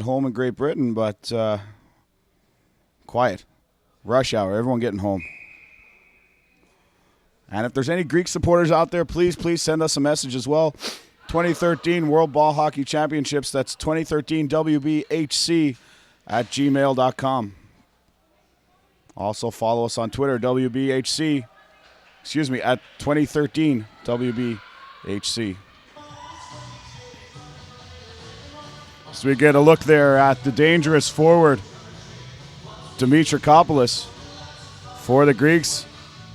at home in Great Britain, but quiet. Rush hour, everyone getting home. And if there's any Greek supporters out there, please send us a message as well. 2013 World Ball Hockey Championships, that's 2013 WBHC at gmail.com. Also follow us on Twitter, WBHC, at 2013 WBHC. So we get a look there at the dangerous forward, Dimitrakopoulos. For the Greeks,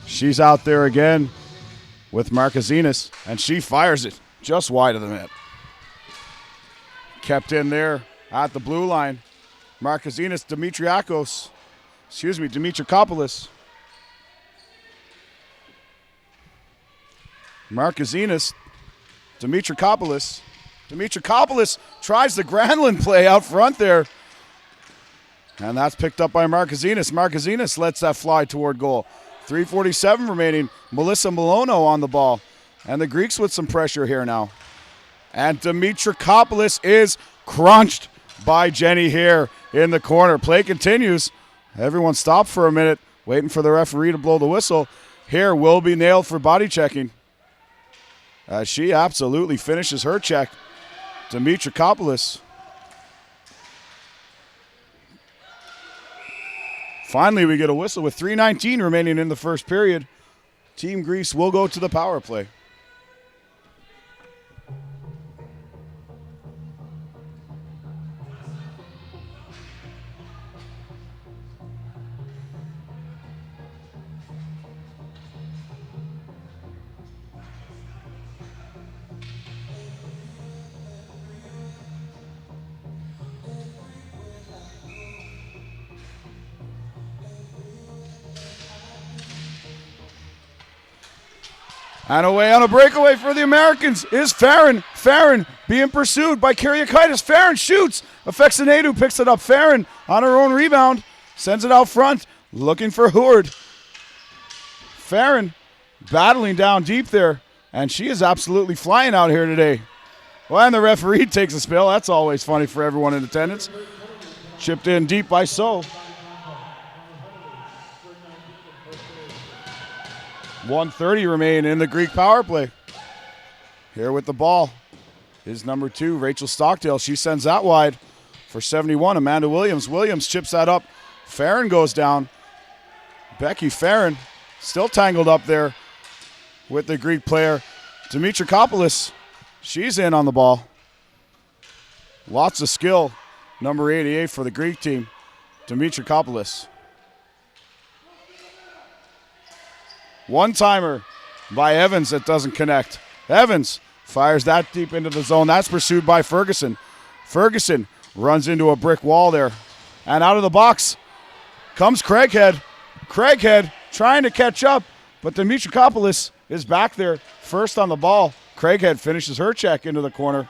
she's out there again with Markazinas, and she fires it just wide of the net. Kept in there at the blue line. Markazinas, Dimitrakopoulos. Markazinas, Dimitrakopoulos. Dimitrakopoulos tries the Granlund play out front there. And that's picked up by Markazinas. Markazinas lets that fly toward goal. 3:47 remaining. Melissa Malono on the ball. And the Greeks with some pressure here now. And Dimitrakopoulos is crunched by Jenny here in the corner. Play continues. Everyone stopped for a minute, waiting for the referee to blow the whistle. Here will be nailed for body checking. As she absolutely finishes her check. Dimitrakopoulos. Finally, we get a whistle with 3:19 remaining in the first period. Team Greece will go to the power play. And away on a breakaway for the Americans is Farron. Farron being pursued by Kyriakaitis. Farron shoots. Afexinadu picks it up. Farron on her own rebound. Sends it out front. Looking for Howard. Farron battling down deep there. And she is absolutely flying out here today. Well, and the referee takes a spill. That's always funny for everyone in attendance. Chipped in deep by So. 1:30 remain in the Greek power play. Here with the ball is number 2, Rachel Stockdale. She sends that wide for 71, Amanda Williams. Williams chips that up. Farron goes down. Becky Farron still tangled up there with the Greek player. Dimitrakopoulos, she's in on the ball. Lots of skill. Number 88 for the Greek team, Dimitrakopoulos. One-timer by Evans that doesn't connect. Evans fires that deep into the zone. That's pursued by Ferguson. Ferguson runs into a brick wall there. And out of the box comes Craighead. Craighead trying to catch up, but Dimitrakopoulos is back there first on the ball. Craighead finishes her check into the corner.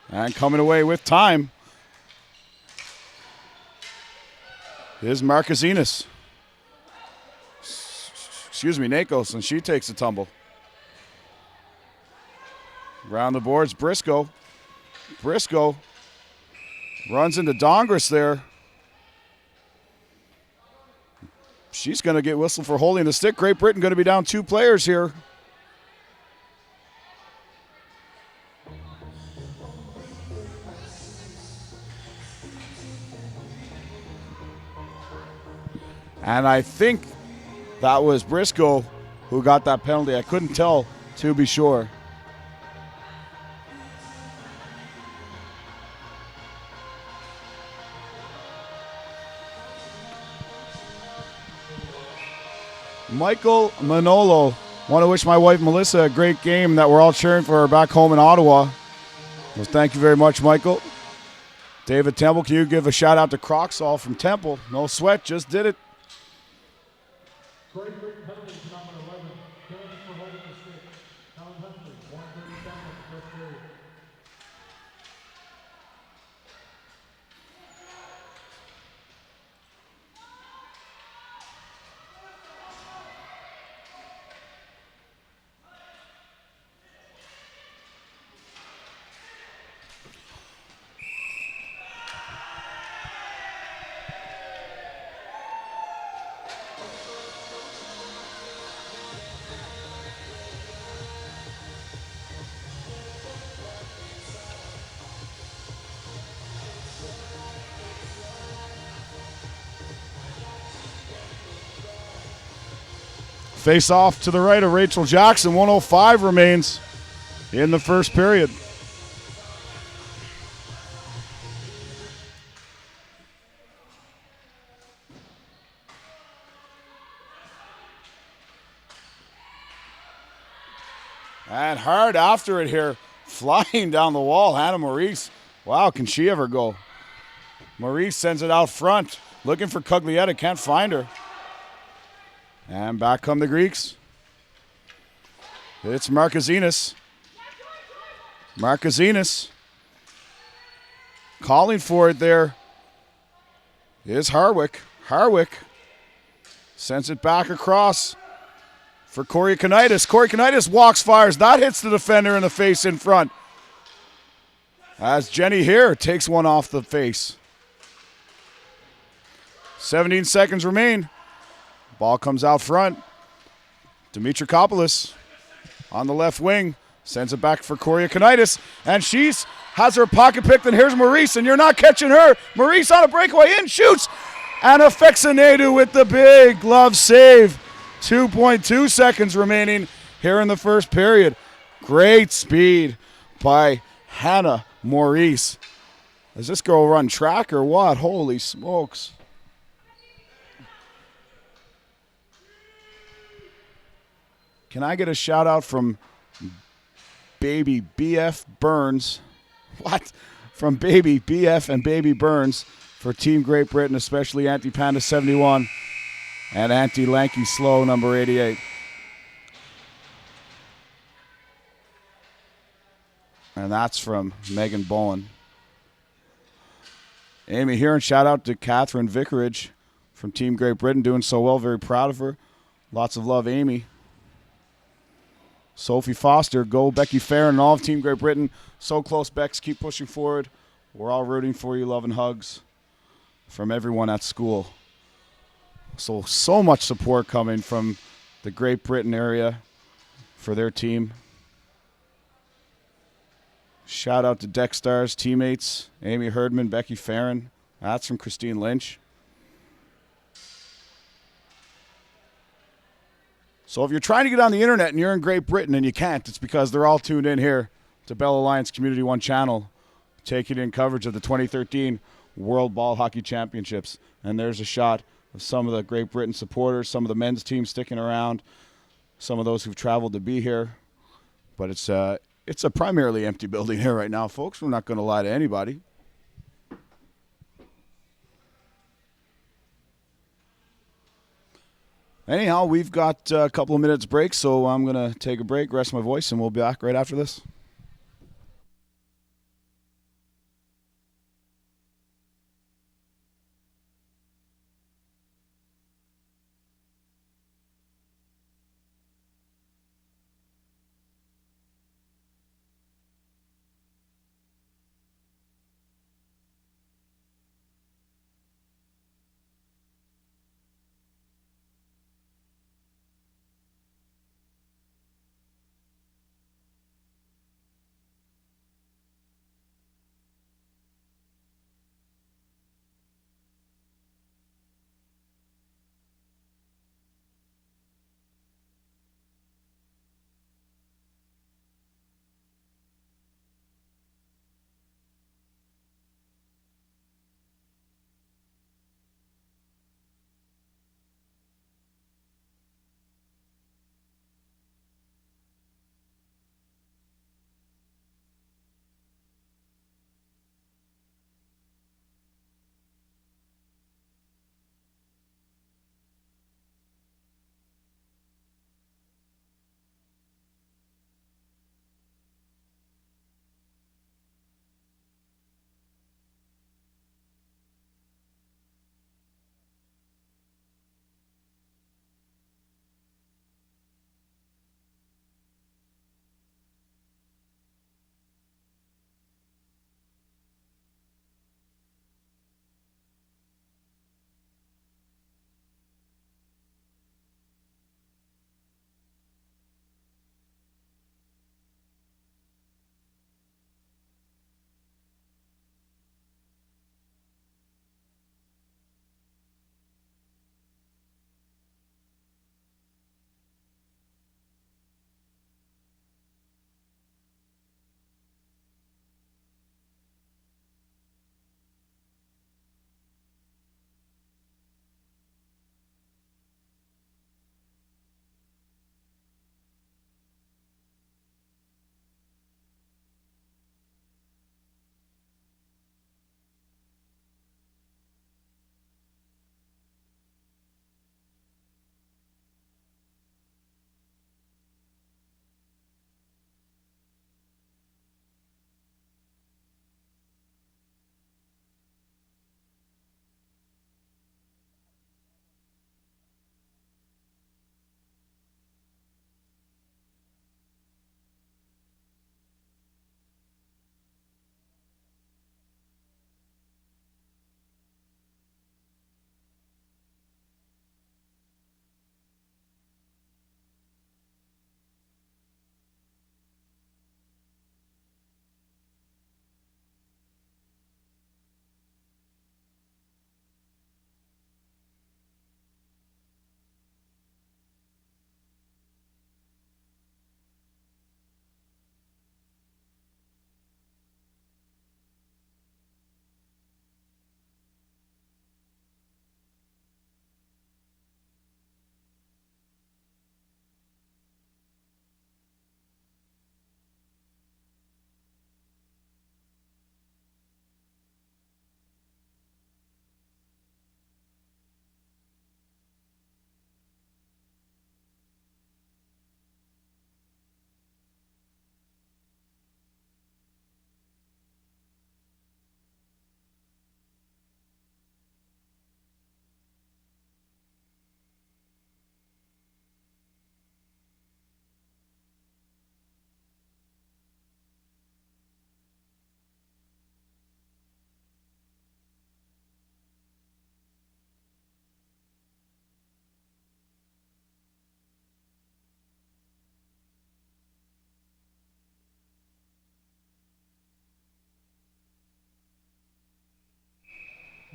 And coming away with time is Markazinas. Nakos, and she takes a tumble. Round the boards, Briscoe. Briscoe runs into Dongris there. She's going to get whistled for holding the stick. Great Britain going to be down 2 players here. And I think that was Briscoe who got that penalty. I couldn't tell to be sure. Michael Manolo. Want to wish my wife Melissa a great game that we're all cheering for her back home in Ottawa. Well, thank you very much, Michael. David Temple, can you give a shout out to Croxall from Temple? No sweat, just did it. Great Britain penalty to number 11. Penalty for holding the stick. Alan Huntley, 137 of the first period. Face off to the right of Rachel Jackson. 1:05 remains in the first period. And hard after it here, flying down the wall, Hannah Maurice. Wow, can she ever go? Maurice sends it out front, looking for Cuglietta, can't find her. And back come the Greeks. It's Markazinas. Markazinas. Calling for it there is Harwick. Harwick sends it back across for Corey Kanitis. Corey Kanitis walks, fires. That hits the defender in the face in front. As Jenny here takes one off the face. 17 seconds remain. Ball comes out front. Dimitrakopoulos on the left wing. Sends it back for Corey Kanitis. And she's has her pocket picked. And here's Maurice. And you're not catching her. Maurice on a breakaway in. Shoots. And Afexanedu with the big glove save. 2.2 seconds remaining here in the first period. Great speed by Hannah Maurice. Does this girl run track or what? Holy smokes. Can I get a shout out from baby BF Burns? What? From baby BF and baby Burns for Team Great Britain, especially Auntie Panda 71 and Auntie Lanky Slow number 88. And that's from Megan Bowen. Amy here, and shout out to Catherine Vicarage from Team Great Britain, doing so well. Very proud of her. Lots of love, Amy. Sophie Foster, go Becky Farron and all of Team Great Britain. So close, Bex. Keep pushing forward. We're all rooting for you. Love and hugs from everyone at school. So much support coming from the Great Britain area for their team. Shout out to Deck Stars teammates, Amy Herdman, Becky Farron. That's from Christine Lynch. So if you're trying to get on the internet and you're in Great Britain and you can't, it's because they're all tuned in here to Bell Alliance Community One channel, taking in coverage of the 2013 World Ball Hockey Championships. And there's a shot of some of the Great Britain supporters, some of the men's team sticking around, some of those who've traveled to be here. But it's a primarily empty building here right now, folks. We're not going to lie to anybody. Anyhow, we've got a couple of minutes break, so I'm going to take a break, rest my voice, and we'll be back right after this.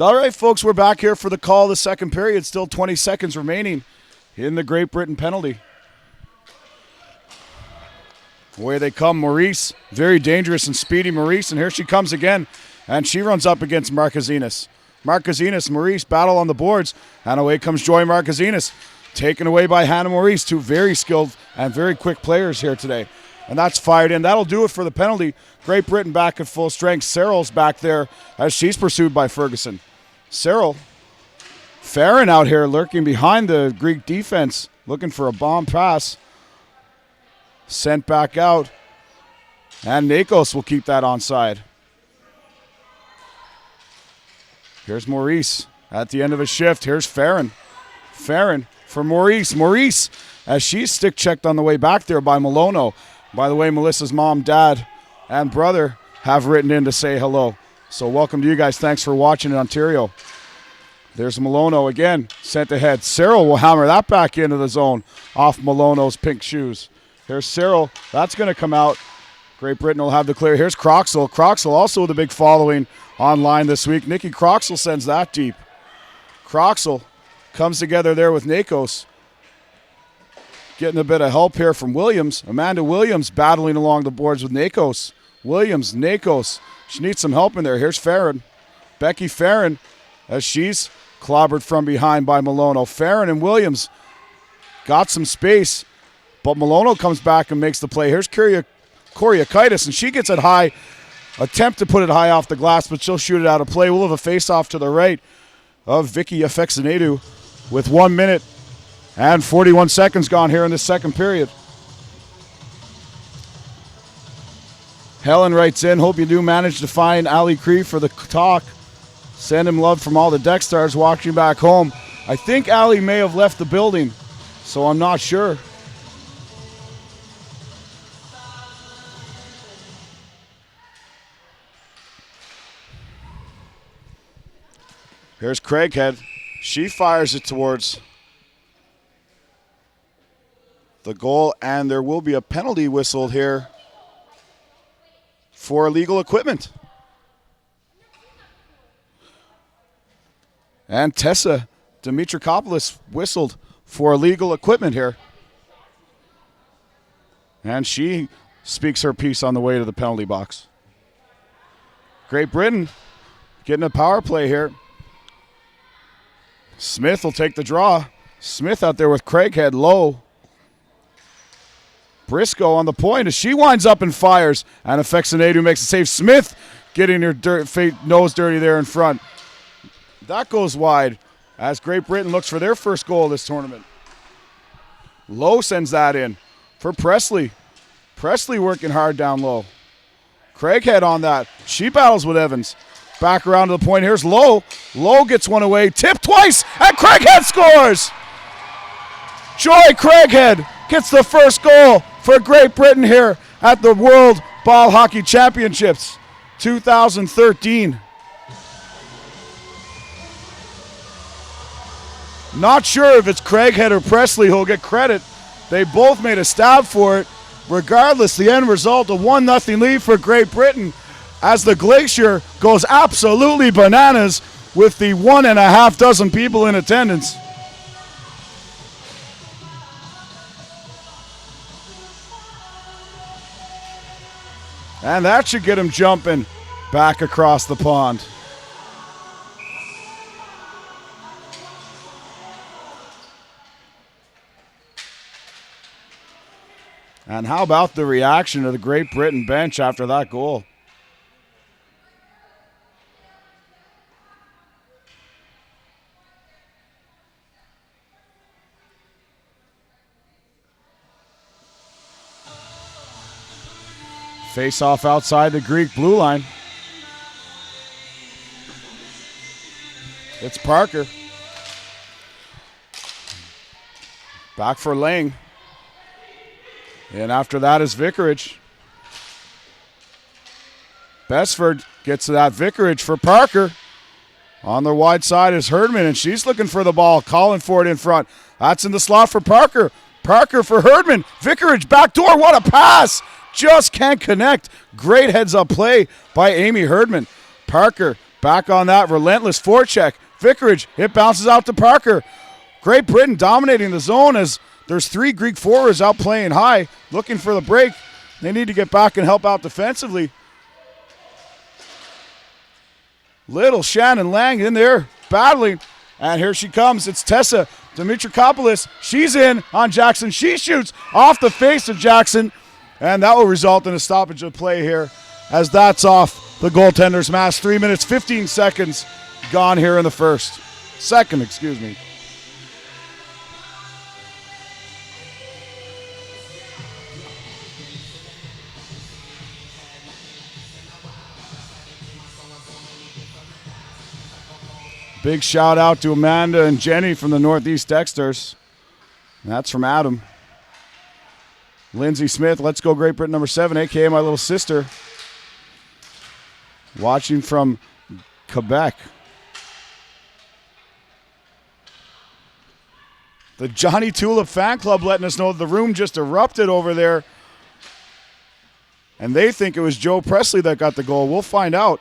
All right, folks, we're back here for the call of the second period. Still 20 seconds remaining in the Great Britain penalty. Away they come, Maurice. Very dangerous and speedy Maurice, and here she comes again. And she runs up against Marquezines. Marquezines, Maurice battle on the boards, and away comes Joy Marquezines. Taken away by Hannah Maurice, two very skilled and very quick players here today. And that's fired in. That'll do it for the penalty. Great Britain back at full strength. Cyril's back there as she's pursued by Ferguson. Cyril. Farron out here lurking behind the Greek defense, looking for a bomb pass. Sent back out. And Nakos will keep that onside. Here's Maurice at the end of a shift. Here's Farron. Farron for Maurice. Maurice, as she's stick checked on the way back there by Malono. By the way, Melissa's mom, dad, and brother have written in to say hello. So welcome to you guys. Thanks for watching in Ontario. There's Malono again, sent ahead. Cyril will hammer that back into the zone off Malono's pink shoes. Here's Cyril. That's going to come out. Great Britain will have the clear. Here's Croxall. Croxall also with a big following online this week. Nikki Croxall sends that deep. Croxall comes together there with Nakos. Getting a bit of help here from Williams. Amanda Williams battling along the boards with Nakos. Williams, Nakos. She needs some help in there. Here's Farron. Becky Farron as she's clobbered from behind by Malono. Farron and Williams got some space, but Malono comes back and makes the play. Here's Koriakaitis, and she gets it high. Attempt to put it high off the glass, but she'll shoot it out of play. We'll have a face-off to the right of Vicky Afexinadu with 1 minute and 41 seconds gone here in the second period. Helen writes in, hope you do manage to find Ali Cree for the talk. Send him love from all the Deck Stars watching back home. I think Ali may have left the building, so I'm not sure. Here's Craighead. She fires it towards the goal, and there will be a penalty whistled here for illegal equipment. And Tessa Dimitrakopoulos whistled for illegal equipment here. And she speaks her piece on the way to the penalty box. Great Britain getting a power play here. Smith will take the draw. Smith out there with Craighead low. Briscoe on the point as she winds up and fires. And Afexinadu makes a save. Smith getting her nose dirty there in front. That goes wide as Great Britain looks for their first goal of this tournament. Lowe sends that in for Presley. Presley working hard down low. Craighead on that. She battles with Evans. Back around to the point. Here's Lowe. Lowe gets one away. Tipped twice, and Craighead scores! Joy Craighead gets the first goal for Great Britain here at the World Ball Hockey Championships 2013. Not sure if it's Craighead or Presley who'll get credit. They both made a stab for it. Regardless, the end result, a 1-0 lead for Great Britain as the Glacier goes absolutely bananas with the 1.5 dozen people in attendance. And that should get him jumping back across the pond. And how about the reaction of the Great Britain bench after that goal? Face off outside the Greek blue line. It's Parker. Back for Lang. And after that is Vicarage. Besford gets to that. Vicarage for Parker. On the wide side is Herdman, and she's looking for the ball, calling for it in front. That's in the slot for Parker. Parker for Herdman. Vicarage backdoor. What a pass! Just can't connect. Great heads-up play by Amy Herdman. Parker Back on that relentless forecheck. Vicarage, it bounces out to Parker. Great Britain dominating the zone as there's 3 Greek forwards out playing high, looking for the break. They need to get back and help out defensively. Little Shannon Lang in there battling. And here she comes. It's Tessa Dimitrakopoulos. She's in on Jackson. She shoots off the face of Jackson. And that will result in a stoppage of play here as that's off the goaltender's mask. 3 minutes, 15 seconds gone here in the second, excuse me. Big shout out to Amanda and Jenny from the Northeast Dexters. And that's from Adam. Lindsay Smith, Let's Go Great Britain number 7, a.k.a. my little sister. Watching from Quebec. The Johnny Tulip fan club letting us know the room just erupted over there. And they think it was Joe Presley that got the goal. We'll find out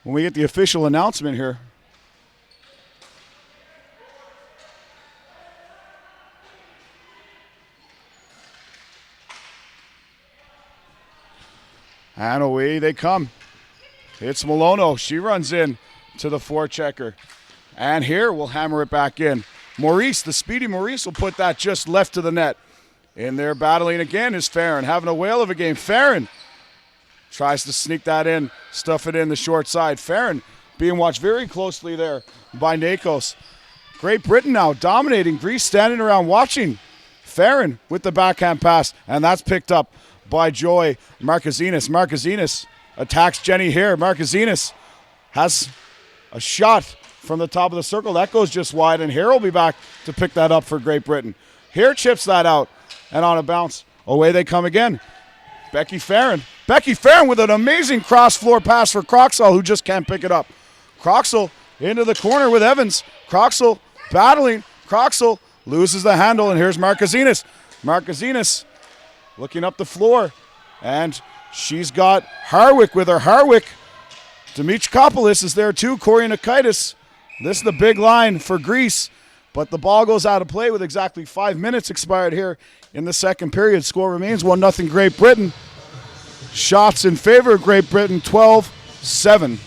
when we get the official announcement here. And away they come. It's Malono. She runs in to the forechecker. And here we'll hammer it back in. Maurice, the speedy Maurice, will put that just left to the net. In there battling again is Farron, having a whale of a game. Farron tries to sneak that in, stuff it in the short side. Farron being watched very closely there by Nakos. Great Britain now dominating. Greece standing around watching. Farron with the backhand pass, and that's picked up by Joy Markazinas. Markazinas attacks Jenny here. Markazinas has a shot from the top of the circle. That goes just wide, and Hare will be back to pick that up for Great Britain. Hare chips that out, and on a bounce, away they come again. Becky Farron. Becky Farron with an amazing cross-floor pass for Croxall, who just can't pick it up. Croxall into the corner with Evans. Croxall battling. Croxall loses the handle, and here's Markazinas. Markazinas looking up the floor, and she's got Harwick with her. Harwick. Dimitrakopoulos is there too. Koryakaitis. This is the big line for Greece, but the ball goes out of play with exactly 5 minutes expired here in the second period. Score remains 1-0 Great Britain. Shots in favor of Great Britain, 12-7.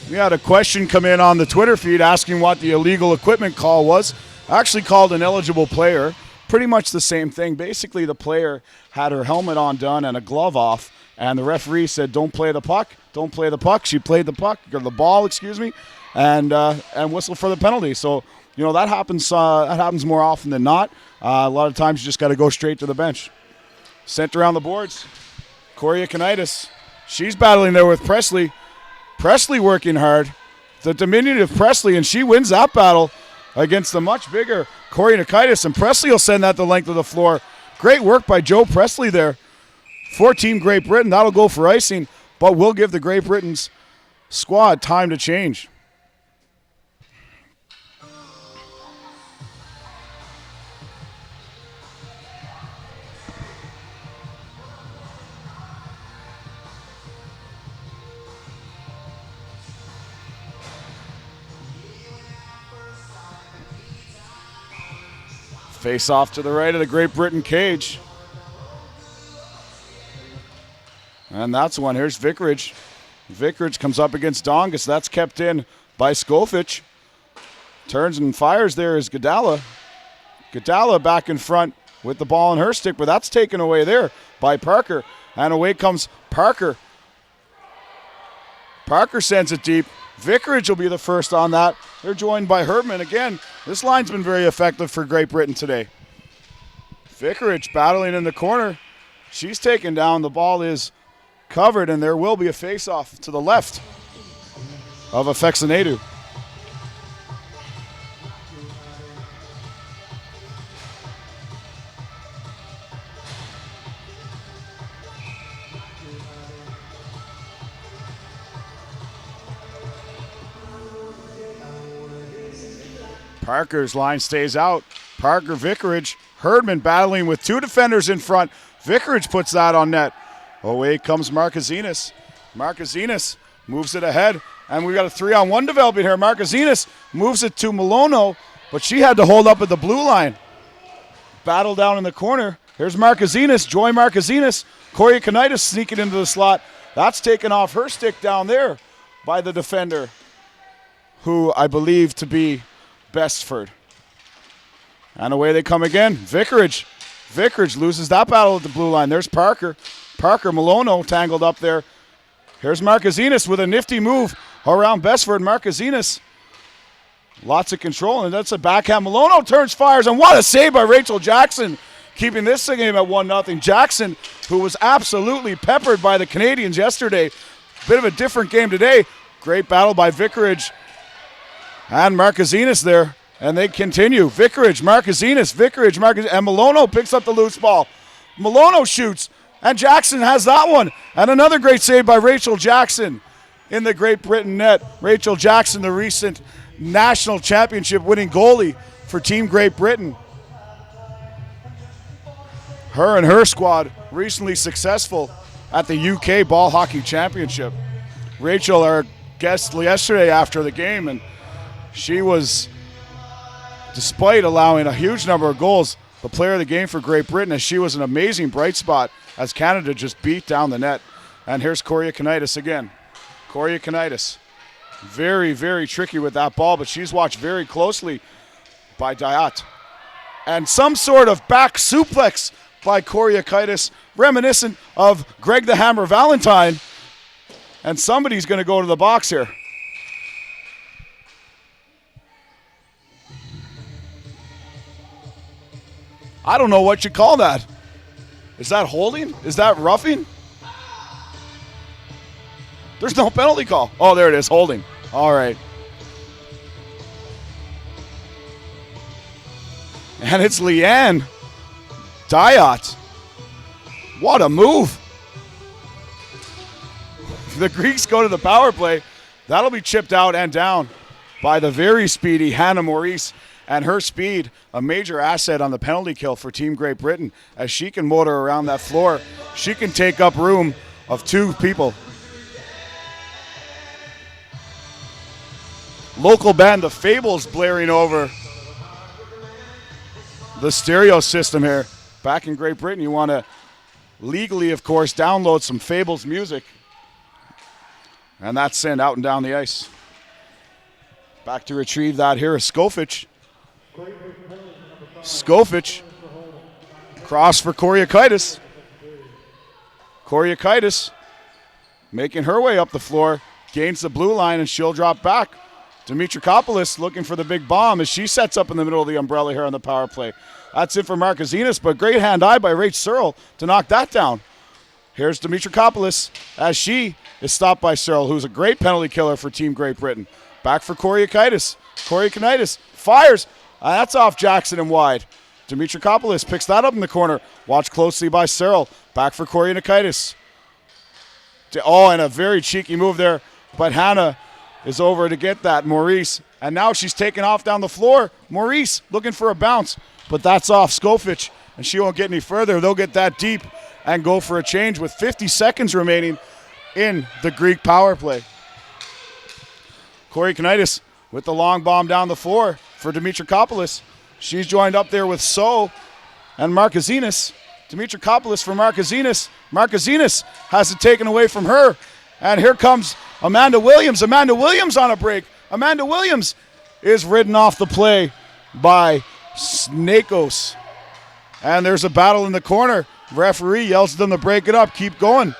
We had a question come in on the Twitter feed asking what the illegal equipment call was. I actually called an eligible player. Pretty much the same thing. Basically, the player had her helmet on done and a glove off, and the referee said, "Don't play the puck. Don't play the puck." She played the puck, or the ball, excuse me, and whistled for the penalty. So, you know, that happens more often than not. A lot of times you just got to go straight to the bench. Sent around the boards. Koryakaitis. She's battling there with Presley. Presley working hard. The diminutive Presley, and she wins that battle against the much bigger Koryakaitis, and Presley will send that the length of the floor. Great work by Joe Presley there. 14 Great Britain. That'll go for icing, but will give the Great Britain's squad time to change. Face off to the right of the Great Britain cage. And that's one. Here's Vicarage. Vicarage comes up against Dongus. That's kept in by Skofich. Turns and fires there is Gadala. Gadala back in front with the ball in her stick, but that's taken away there by Parker. And away comes Parker. Parker sends it deep. Vicarage will be the first on that. They're joined by Hertman. Again, this line's been very effective for Great Britain today. Vicarage battling in the corner. She's taken down. The ball is covered, and there will be a face-off to the left of Afexinadu. Parker's line stays out. Parker, Vicarage, Herdman battling with two defenders in front. Vicarage puts that on net. Away comes Marquezines. Marquezines moves it ahead, and we got a 3-on-1 developing here. Marquezines moves it to Malono, but she had to hold up at the blue line. Battle down in the corner. Here's Marquezines, Joy Marquezines. Corey Kanitis sneaking into the slot. That's taken off her stick down there by the defender, who I believe to be Bestford. And away they come again. Vicarage. Vicarage loses that battle at the blue line. There's Parker. Parker, Malono tangled up there. Here's Marquezines with a nifty move around Bestford. Marquezines. Lots of control, and that's a backhand. Malono turns, fires, and what a save by Rachel Jackson, keeping this game at 1-0. Jackson, who was absolutely peppered by the Canadians yesterday. Bit of a different game today. Great battle by Vicarage and Marquezines there. And they continue. Vicarage, Marquezines, Vicarage, and Malono picks up the loose ball. Malono shoots, and Jackson has that one. And another great save by Rachel Jackson in the Great Britain net. Rachel Jackson, the recent national championship winning goalie for Team Great Britain. Her and her squad recently successful at the UK Ball Hockey Championship. Rachel, our guest yesterday after the game, and she was, despite allowing a huge number of goals, the player of the game for Great Britain, as she was an amazing bright spot as Canada just beat down the net. And here's Corey Kanitis again. Corey Kanitis, very, very tricky with that ball, but she's watched very closely by Dayat. And some sort of back suplex by Koriakaitis, reminiscent of Greg the Hammer Valentine. And somebody's going to go to the box here. I don't know what you call that. Is that holding? Is that roughing? There's no penalty call. Oh, there it is, holding. All right. And it's Leanne Dayat. What a move. The Greeks go to the power play. That'll be chipped out and down by the very speedy Hannah Maurice. And her speed, a major asset on the penalty kill for Team Great Britain, as she can motor around that floor. She can take up room of two people. Local band, the Fables, blaring over the stereo system here. Back in Great Britain, you want to legally, of course, download some Fables music. And that's sent out and down the ice. Back to retrieve that here is Skofich. Skofich. Cross for Koriakaitis. Koriakaitis making her way up the floor. Gains the blue line, and she'll drop back. Dimitrakopoulos looking for the big bomb as she sets up in the middle of the umbrella here on the power play. That's it for Marquezines, but great hand-eye by Rach Searle to knock that down. Here's Dimitrakopoulos as she is stopped by Searle, who's a great penalty killer for Team Great Britain. Back for Koriakaitis. Koriakaitis fires. That's off Jackson and wide. Dimitrakopoulos picks that up in the corner. Watched closely by Searle. Back for Koriakaitis. Oh, and a very cheeky move there, but Hannah is over to get that. Maurice, and now she's taking off down the floor. Maurice looking for a bounce, but that's off Skofich, and she won't get any further. They'll get that deep and go for a change with 50 seconds remaining in the Greek power play. Corey Kanitis with the long bomb down the floor for Dimitrakopoulos. She's joined up there with So and Marquezines. Dimitrakopoulos for Marquezines. Marquezines has it taken away from her. And here comes Amanda Williams. Amanda Williams on a break. Amanda Williams is ridden off the play by Snakos. And there's a battle in the corner. Referee yells at them to break it up. Keep going.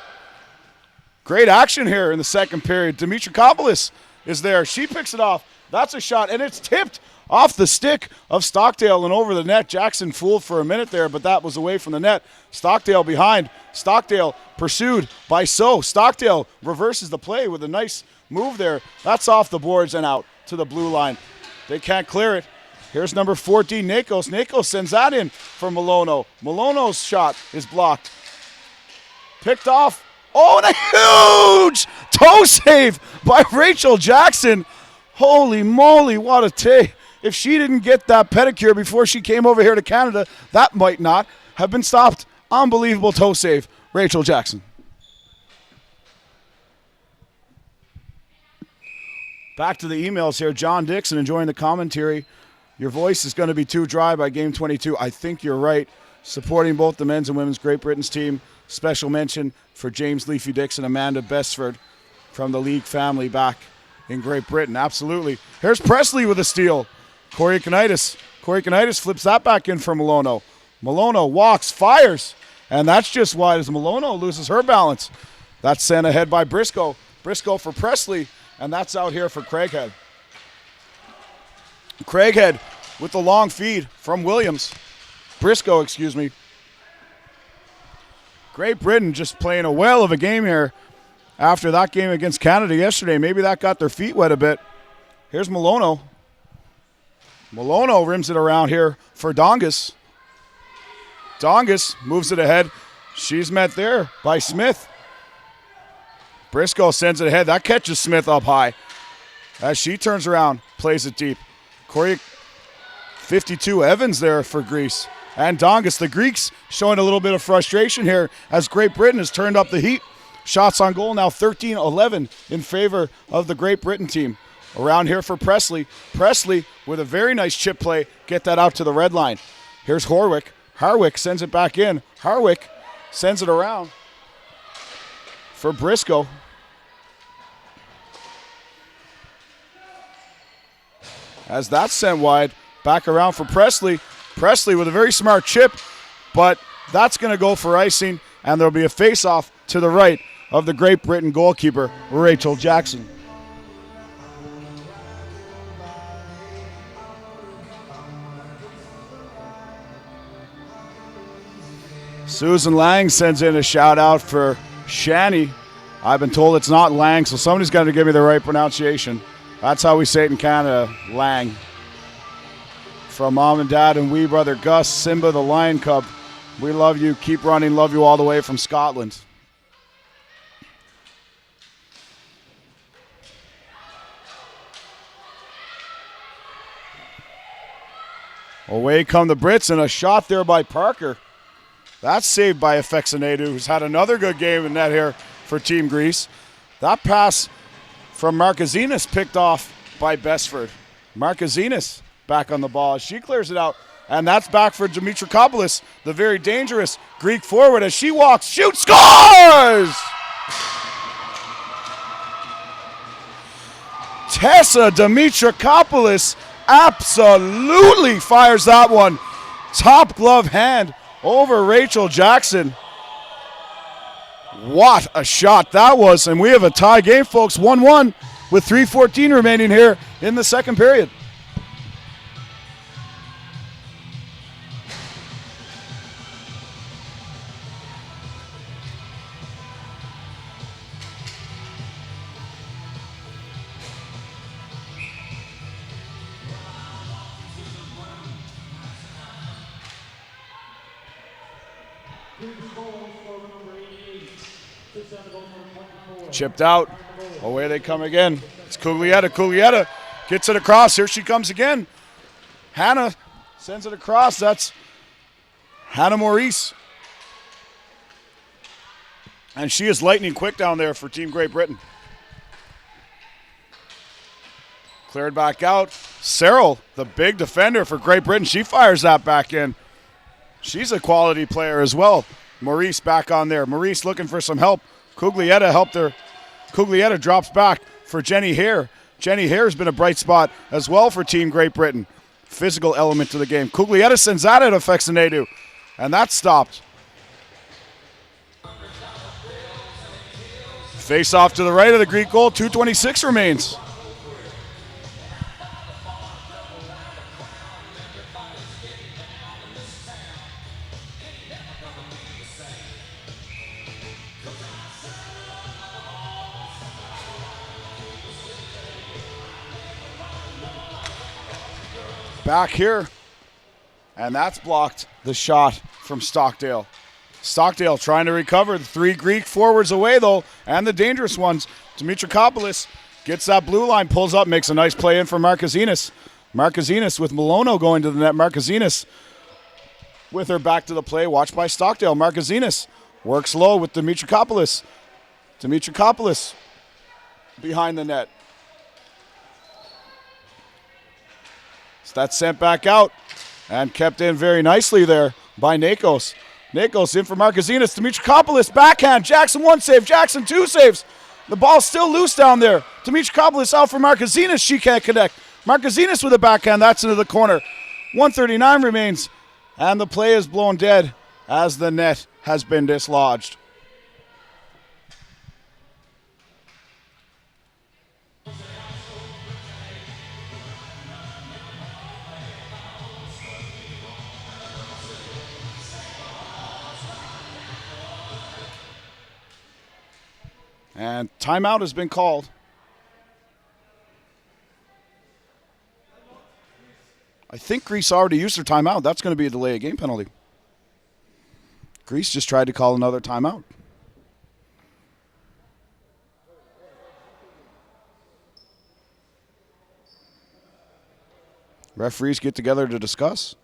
Great action here in the second period. Dimitrakopoulos is there. She picks it off. That's a shot, and it's tipped off the stick of Stockdale and over the net. Jackson fooled for a minute there, but that was away from the net. Stockdale behind. Stockdale pursued by So. Stockdale reverses the play with a nice move there. That's off the boards and out to the blue line. They can't clear it. Here's number 14, Nakos. Nakos sends that in for Malono. Malono's shot is blocked. Picked off. Oh, and a huge toe save by Rachel Jackson. Holy moly, what a if she didn't get that pedicure before she came over here to Canada, that might not have been stopped. Unbelievable toe save, Rachel Jackson. Back to the emails here. John Dixon enjoying the commentary. Your voice is going to be too dry by game 22. I think you're right. Supporting both the men's and women's Great Britain's team. Special mention for James Leafy Dixon, Amanda Besford from the League family back in Great Britain. Absolutely. Here's Presley with a steal. Corey Kanitis flips that back in for Malono. Malono walks, fires, and that's just wide as Malono loses her balance. That's sent ahead by Briscoe. Briscoe for Presley, and that's out here for Craighead. Craighead with the long feed from Williams. Briscoe, excuse me. Great Britain just playing a whale of a game here after that game against Canada yesterday. Maybe that got their feet wet a bit. Here's Malono. Malono rims it around here for Dongas. Dongas moves it ahead. She's met there by Smith. Briscoe sends it ahead. That catches Smith up high. As she turns around, plays it deep. Corey, 52 Evans there for Greece. And Dongas, the Greeks, showing a little bit of frustration here as Great Britain has turned up the heat. Shots on goal now 13-11 in favor of the Great Britain team. Around here for Presley. Presley with a very nice chip play. Get that out to the red line. Here's Horwick. Harwick sends it back in. Harwick sends it around for Briscoe. As that's sent wide, back around for Presley. Presley with a very smart chip, but that's going to go for icing, and there'll be a face-off to the right of the Great Britain goalkeeper, Rachel Jackson. Susan Lang sends in a shout-out for Shani. I've been told it's not Lang, so somebody's got to give me the right pronunciation. That's how we say it in Canada, Lang. From Mom and Dad and wee brother Gus, Simba the Lion Cub. We love you. Keep running. Love you all the way from Scotland. Away come the Brits, and a shot there by Parker. That's saved by Afexinadu, who's had another good game in net here for Team Greece. That pass from Markazinas picked off by Besford. Markazinas back on the ball. She clears it out, and that's back for Dimitrakopoulos, the very dangerous Greek forward. As she walks, shoots, scores! Tessa Dimitrakopoulos absolutely fires that one. Top glove hand over Rachel Jackson. What a shot that was. And we have a tie game, folks, 1-1 with 3:14 remaining here in the second period. Chipped out. Away they come again. It's Cuglietta. Cuglietta gets it across. Here she comes again. Hannah sends it across. That's Hannah Maurice. And she is lightning quick down there for Team Great Britain. Cleared back out. Searle, the big defender for Great Britain, she fires that back in. She's a quality player as well. Maurice back on there. Maurice looking for some help. Cuglietta helped her. Cuglietta drops back for Jenny Hare. Jenny Hare has been a bright spot as well for Team Great Britain. Physical element to the game. Cuglietta sends that at Afexinadu, and that's stopped. Face off to the right of the Greek goal. 2:26 remains. Back here, and that's blocked the shot from Stockdale. Stockdale trying to recover. The three Greek forwards away, though, and the dangerous ones. Dimitrakopoulos gets that blue line, pulls up, makes a nice play in for Markazinas. Markazinas with Malono going to the net. Markazinas with her back to the play. Watched by Stockdale. Markazinas works low with Dimitrikopoulos. Dimitrikopoulos behind the net. So that's sent back out and kept in very nicely there by Nakos. Nakos in for Markazinas. Dimitrikopoulos backhand. Jackson 1 save. Jackson 2 saves. The ball's still loose down there. Dimitrikopoulos out for Markazinas. She can't connect. Markazinas with a backhand. That's into the corner. 1:39 remains. And the play is blown dead as the net has been dislodged. And timeout has been called. I think Greece already used their timeout. That's going to be a delay of game penalty. Greece just tried to call another timeout. Referees get together to discuss.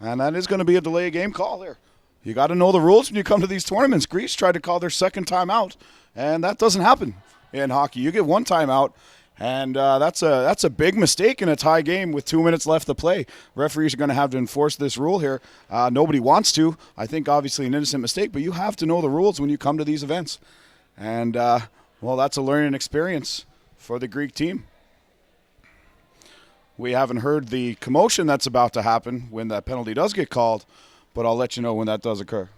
And that is going to be a delay of game call there. You got to know the rules when you come to these tournaments. Greece tried to call their second timeout, and that doesn't happen in hockey. You get one timeout, and that's a big mistake in a tie game with 2 minutes left to play. Referees are going to have to enforce this rule here. Nobody wants to. I think obviously an innocent mistake, but you have to know the rules when you come to these events. And, well, that's a learning experience for the Greek team. We haven't heard the commotion that's about to happen when that penalty does get called, but I'll let you know when that does occur.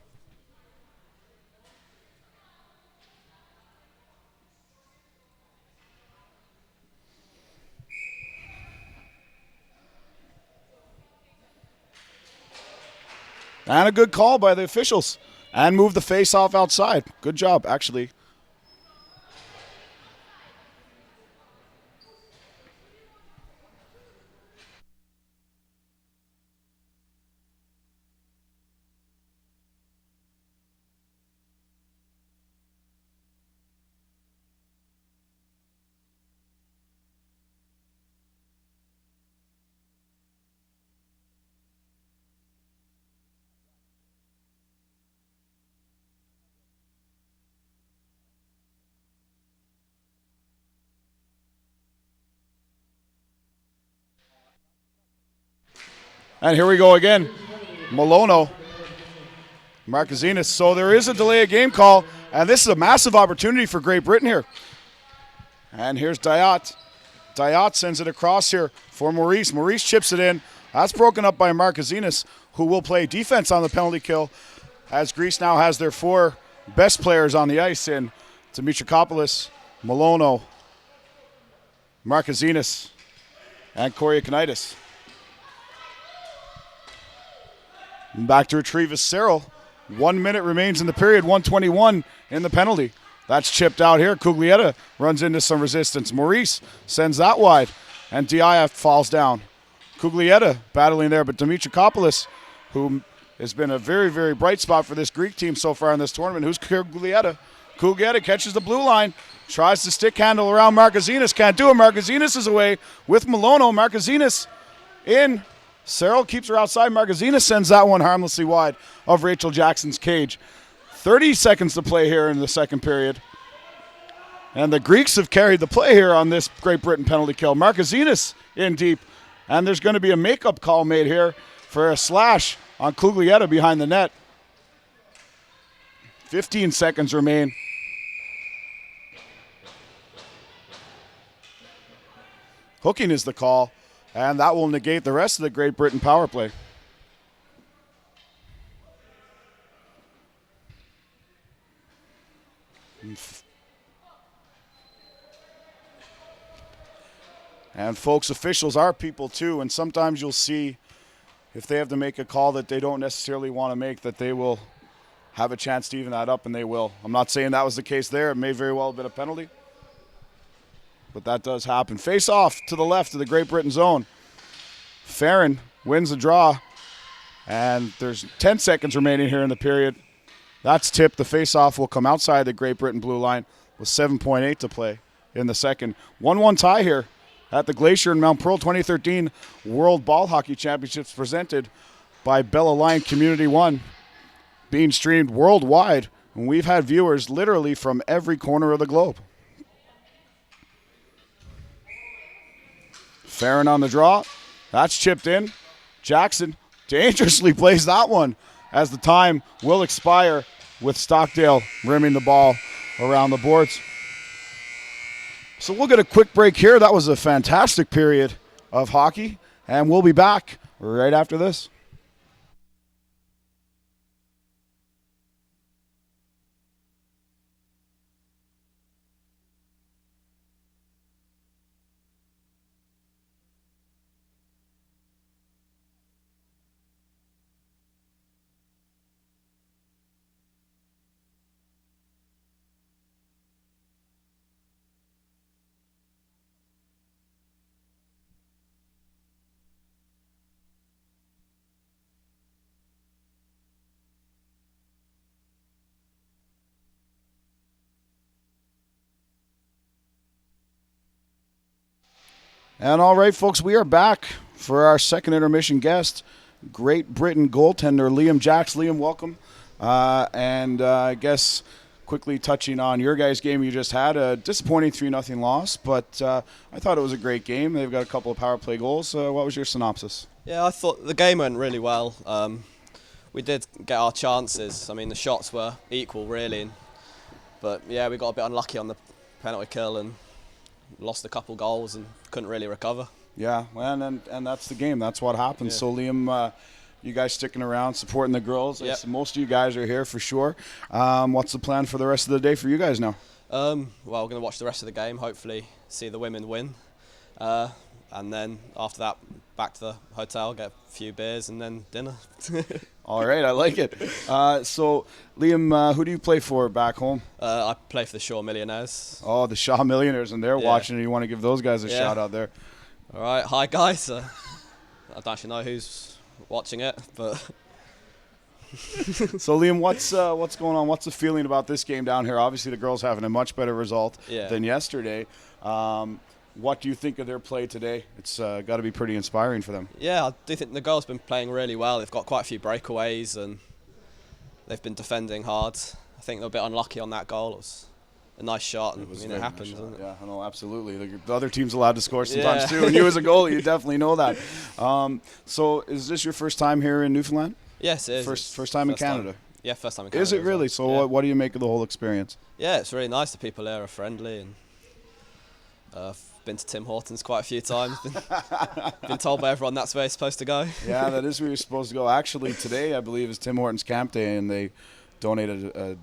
And a good call by the officials. And move the face-off outside. Good job, actually. And here we go again. Malono. Markazinas. So there is a delay of game call, and this is a massive opportunity for Great Britain here. And here's Dayat. Dayat sends it across here for Maurice. Maurice chips it in. That's broken up by Markazinas, who will play defense on the penalty kill, as Greece now has their four best players on the ice in Dimitrikopoulos, Malono, Markazinas, and Koriakinitis. Back to retrieve is Cyril. 1 minute remains in the period, 1:21 in the penalty. That's chipped out here. Cuglietta runs into some resistance. Maurice sends that wide, and Diath falls down. Cuglietta battling there, but Dimitrikopoulos, who has been a very, very bright spot for this Greek team so far in this tournament. Who's Cuglietta? Cuglietta catches the blue line, tries to stick handle around Markazinas. Can't do it. Markazinas is away with Malono. Markazinas in. Cyril keeps her outside. Markazinas sends that one harmlessly wide of Rachel Jackson's cage. 30 seconds to play here in the second period. And the Greeks have carried the play here on this Great Britain penalty kill. Markazinas in deep. And there's going to be a makeup call made here for a slash on Cuglietta behind the net. 15 seconds remain. Hooking is the call. And that will negate the rest of the Great Britain power play. And folks, officials are people too, and sometimes you'll see if they have to make a call that they don't necessarily want to make, that they will have a chance to even that up, and they will. I'm not saying that was the case there. It may very well have been a penalty. But that does happen. Face off to the left of the Great Britain zone. Farron wins the draw. And there's 10 seconds remaining here in the period. That's tipped. The face-off will come outside the Great Britain blue line with 7.8 to play in the second. 1-1 tie here at the Glacier in Mount Pearl. 2013 World Ball Hockey Championships presented by Bell Alliant Community One, being streamed worldwide. And we've had viewers literally from every corner of the globe. Farron on the draw. That's chipped in. Jackson dangerously plays that one as the time will expire with Stockdale rimming the ball around the boards. So we'll get a quick break here. That was a fantastic period of hockey, and we'll be back right after this. And all right, folks, we are back for our second intermission guest, Great Britain goaltender Liam Jacks. Liam, welcome. I guess quickly touching on your guys' game you just had, a disappointing 3-0 loss, but I thought it was a great game. They've got a couple of power play goals. What was your synopsis? Yeah, I thought the game went really well. We did get our chances. I mean, the shots were equal, really. But, yeah, we got a bit unlucky on the penalty kill and lost a couple goals and couldn't really recover. Yeah, and that's the game. That's what happens. Yeah. So, Liam, you guys sticking around, supporting the girls. Yep. Most of you guys are here for sure. What's the plan for the rest of the day for you guys now? Well, we're going to watch the rest of the game, hopefully see the women win. And then after that, back to the hotel, get a few beers and then dinner. All right, I like it. So, Liam, who do you play for back home? I play for the Shaw Millionaires. Oh, the Shaw Millionaires, and they're watching. You want to give those guys a shout out there. All right, hi guys. I don't actually know who's watching it, but... So, Liam, what's going on? What's the feeling about this game down here? Obviously, the girls having a much better result than yesterday. What do you think of their play today? It's got to be pretty inspiring for them. Yeah, I do think the girls have been playing really well. They've got quite a few breakaways and they've been defending hard. I think they're a bit unlucky on that goal. It was a nice shot, and it happens, isn't it? Yeah, no, absolutely. The other team's allowed to score sometimes too, and you as a goalie, you definitely know that. So, is this your first time here in Newfoundland? Yes, it is. First time in Canada? Yeah, first time in Canada. Is it really? Well. So, what do you make of the whole experience? Yeah, it's really nice. The people there are friendly, and I've been to Tim Hortons quite a few times. Been told by everyone that's where you're supposed to go. Yeah, that is where you're supposed to go. Actually, today, I believe, is Tim Hortons Camp Day, and they donated a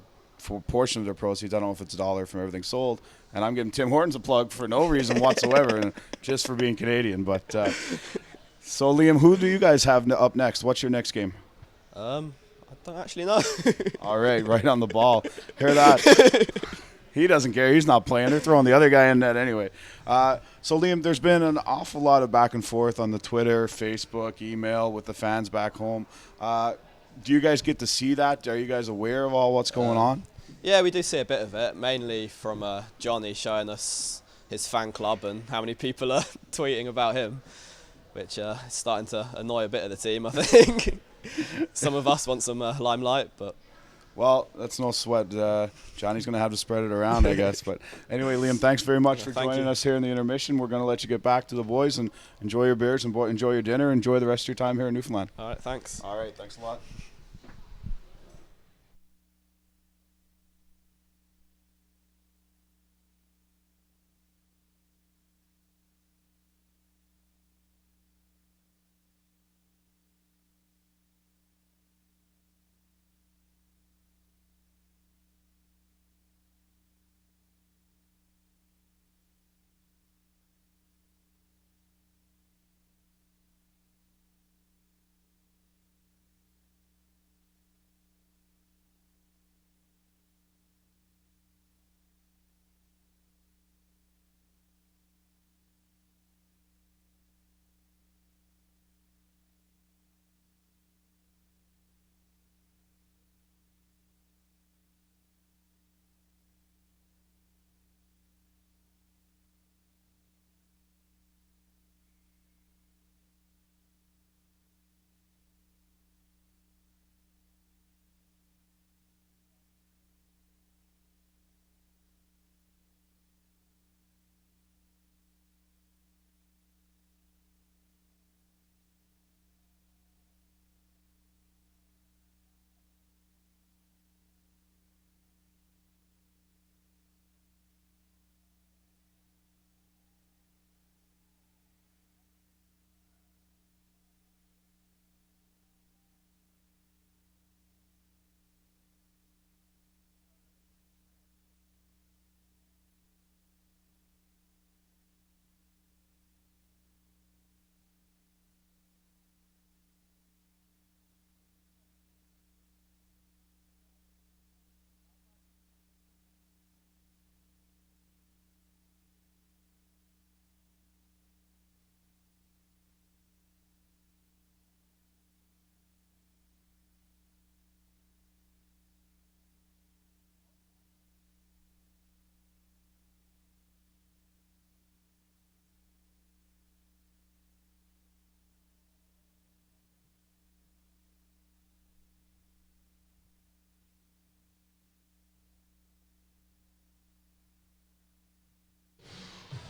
portion of their proceeds. I don't know if it's $1 from everything sold. And I'm giving Tim Hortons a plug for no reason whatsoever, and just for being Canadian. But so, Liam, who do you guys have up next? What's your next game? I don't actually know. All right on the ball. Hear that? He doesn't care. He's not playing. They're throwing the other guy in net anyway. So, Liam, there's been an awful lot of back and forth on the Twitter, Facebook, email with the fans back home. Do you guys get to see that? Are you guys aware of all what's going on? Yeah, we do see a bit of it, mainly from Johnny showing us his fan club and how many people are tweeting about him, which is starting to annoy a bit of the team, I think. Some of us want some limelight, but... Well, that's no sweat. Johnny's going to have to spread it around, I guess. But anyway, Liam, thanks very much for joining us here in the intermission. We're going to let you get back to the boys and enjoy your beers and enjoy your dinner. Enjoy the rest of your time here in Newfoundland. All right, thanks. All right, thanks a lot.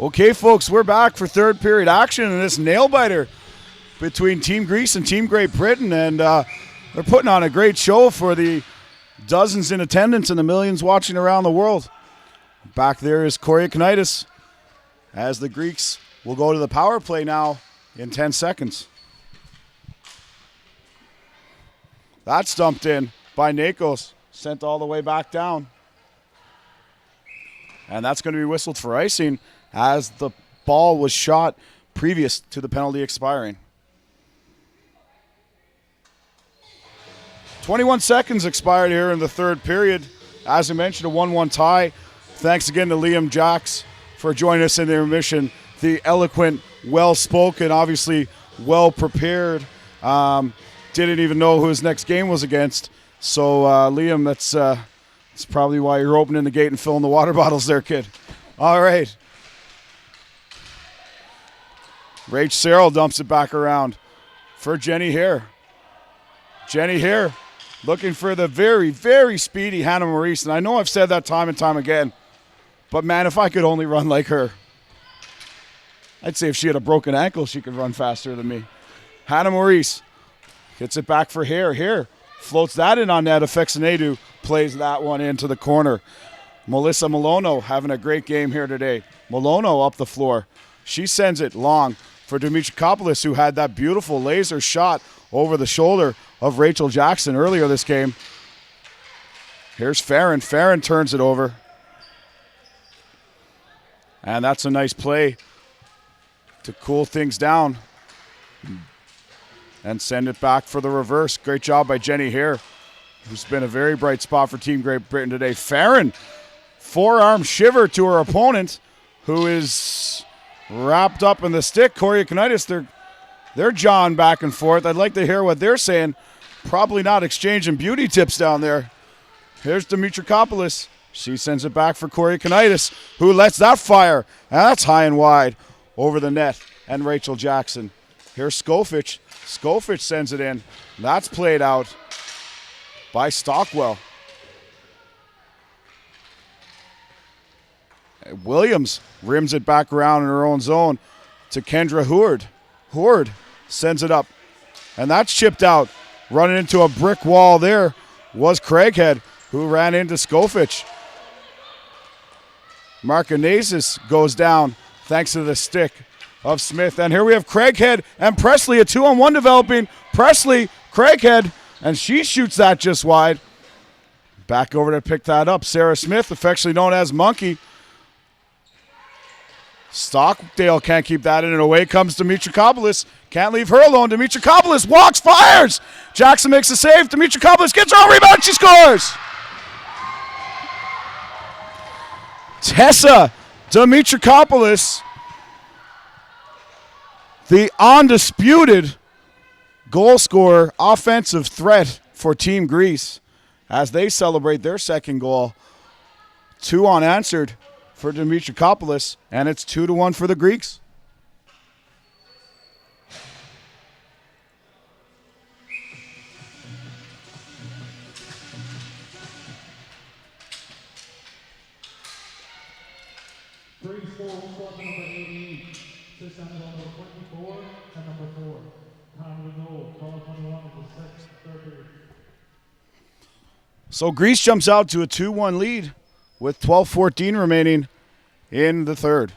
Okay, folks, we're back for third period action in this nail-biter between Team Greece and Team Great Britain, and they're putting on a great show for the dozens in attendance and the millions watching around the world. Back there is Koryakinitis as the Greeks will go to the power play now in 10 seconds. That's dumped in by Nakos, sent all the way back down. And that's going to be whistled for icing as the ball was shot previous to the penalty expiring. 21 seconds expired here in the third period. As I mentioned, a 1-1 tie. Thanks again to Liam Jacks for joining us in the intermission. The eloquent, well-spoken, obviously well-prepared. Didn't even know who his next game was against. So, Liam, that's probably why you're opening the gate and filling the water bottles there, kid. All right. Rach Searle dumps it back around for Jenny Hare. Jenny Hare looking for the very, very speedy Hannah Maurice. And I know I've said that time and time again, but man, if I could only run like her. I'd say if she had a broken ankle, she could run faster than me. Hannah Maurice gets it back for Hare. Hare floats that in on net. Afexinadu plays that one into the corner. Melissa Malono having a great game here today. Malono up the floor. She sends it long for Dimitrikopoulos, who had that beautiful laser shot over the shoulder of Rachel Jackson earlier this game. Here's Farron. Farron turns it over. And that's a nice play to cool things down and send it back for the reverse. Great job by Jenny Hare, who's been a very bright spot for Team Great Britain today. Farron, forearm shiver to her opponent, who is wrapped up in the stick. Koryakinitis, they're jawing back and forth. I'd like to hear what they're saying. Probably not exchanging beauty tips down there. Here's Dimitrikopoulos. She sends it back for Koryakinitis, who lets that fire. And that's high and wide over the net. And Rachel Jackson. Here's Skofich. Skofich sends it in. That's played out by Stockwell. Williams rims it back around in her own zone to Kendra Hoard. Hoard sends it up. And that's chipped out. Running into a brick wall there was Craighead, who ran into Skofich. Markinazis goes down thanks to the stick of Smith. And here we have Craighead and Presley, a 2-on-1 developing. Presley, Craighead, and she shoots that just wide. Back over to pick that up. Sarah Smith, affectionately known as Monkey. Stockdale can't keep that in, and away comes Dimitrikopoulos. Can't leave her alone. Dimitrikopoulos walks, fires. Jackson makes a save. Dimitrikopoulos gets her own rebound. She scores. Tessa Dimitrikopoulos, the undisputed goal scorer, offensive threat for Team Greece as they celebrate their second goal. 2 unanswered for Dimitrikopoulos, and it's 2-1 for the Greeks. Greece forward squad number 88, six on number 24 and number 4. Time to goal, 12:21 of the second, third period. So Greece jumps out to a 2-1 lead with 12:14 remaining in the third.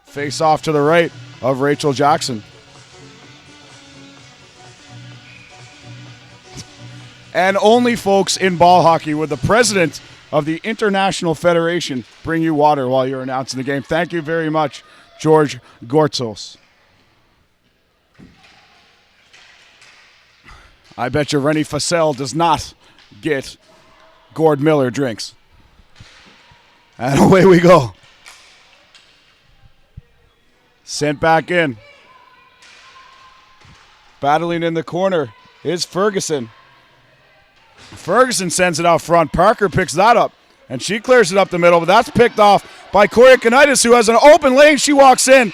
Face off to the right of Rachel Jackson. And only, folks, in ball hockey would the president of the International Federation bring you water while you're announcing the game. Thank you very much, George Gortzos. I bet you Rennie Fassel does not get Gord Miller drinks. And away we go. Sent back in. Battling in the corner is Ferguson. Ferguson sends it out front. Parker picks that up, and she clears it up the middle, but that's picked off by Koryakinitis, who has an open lane. She walks in,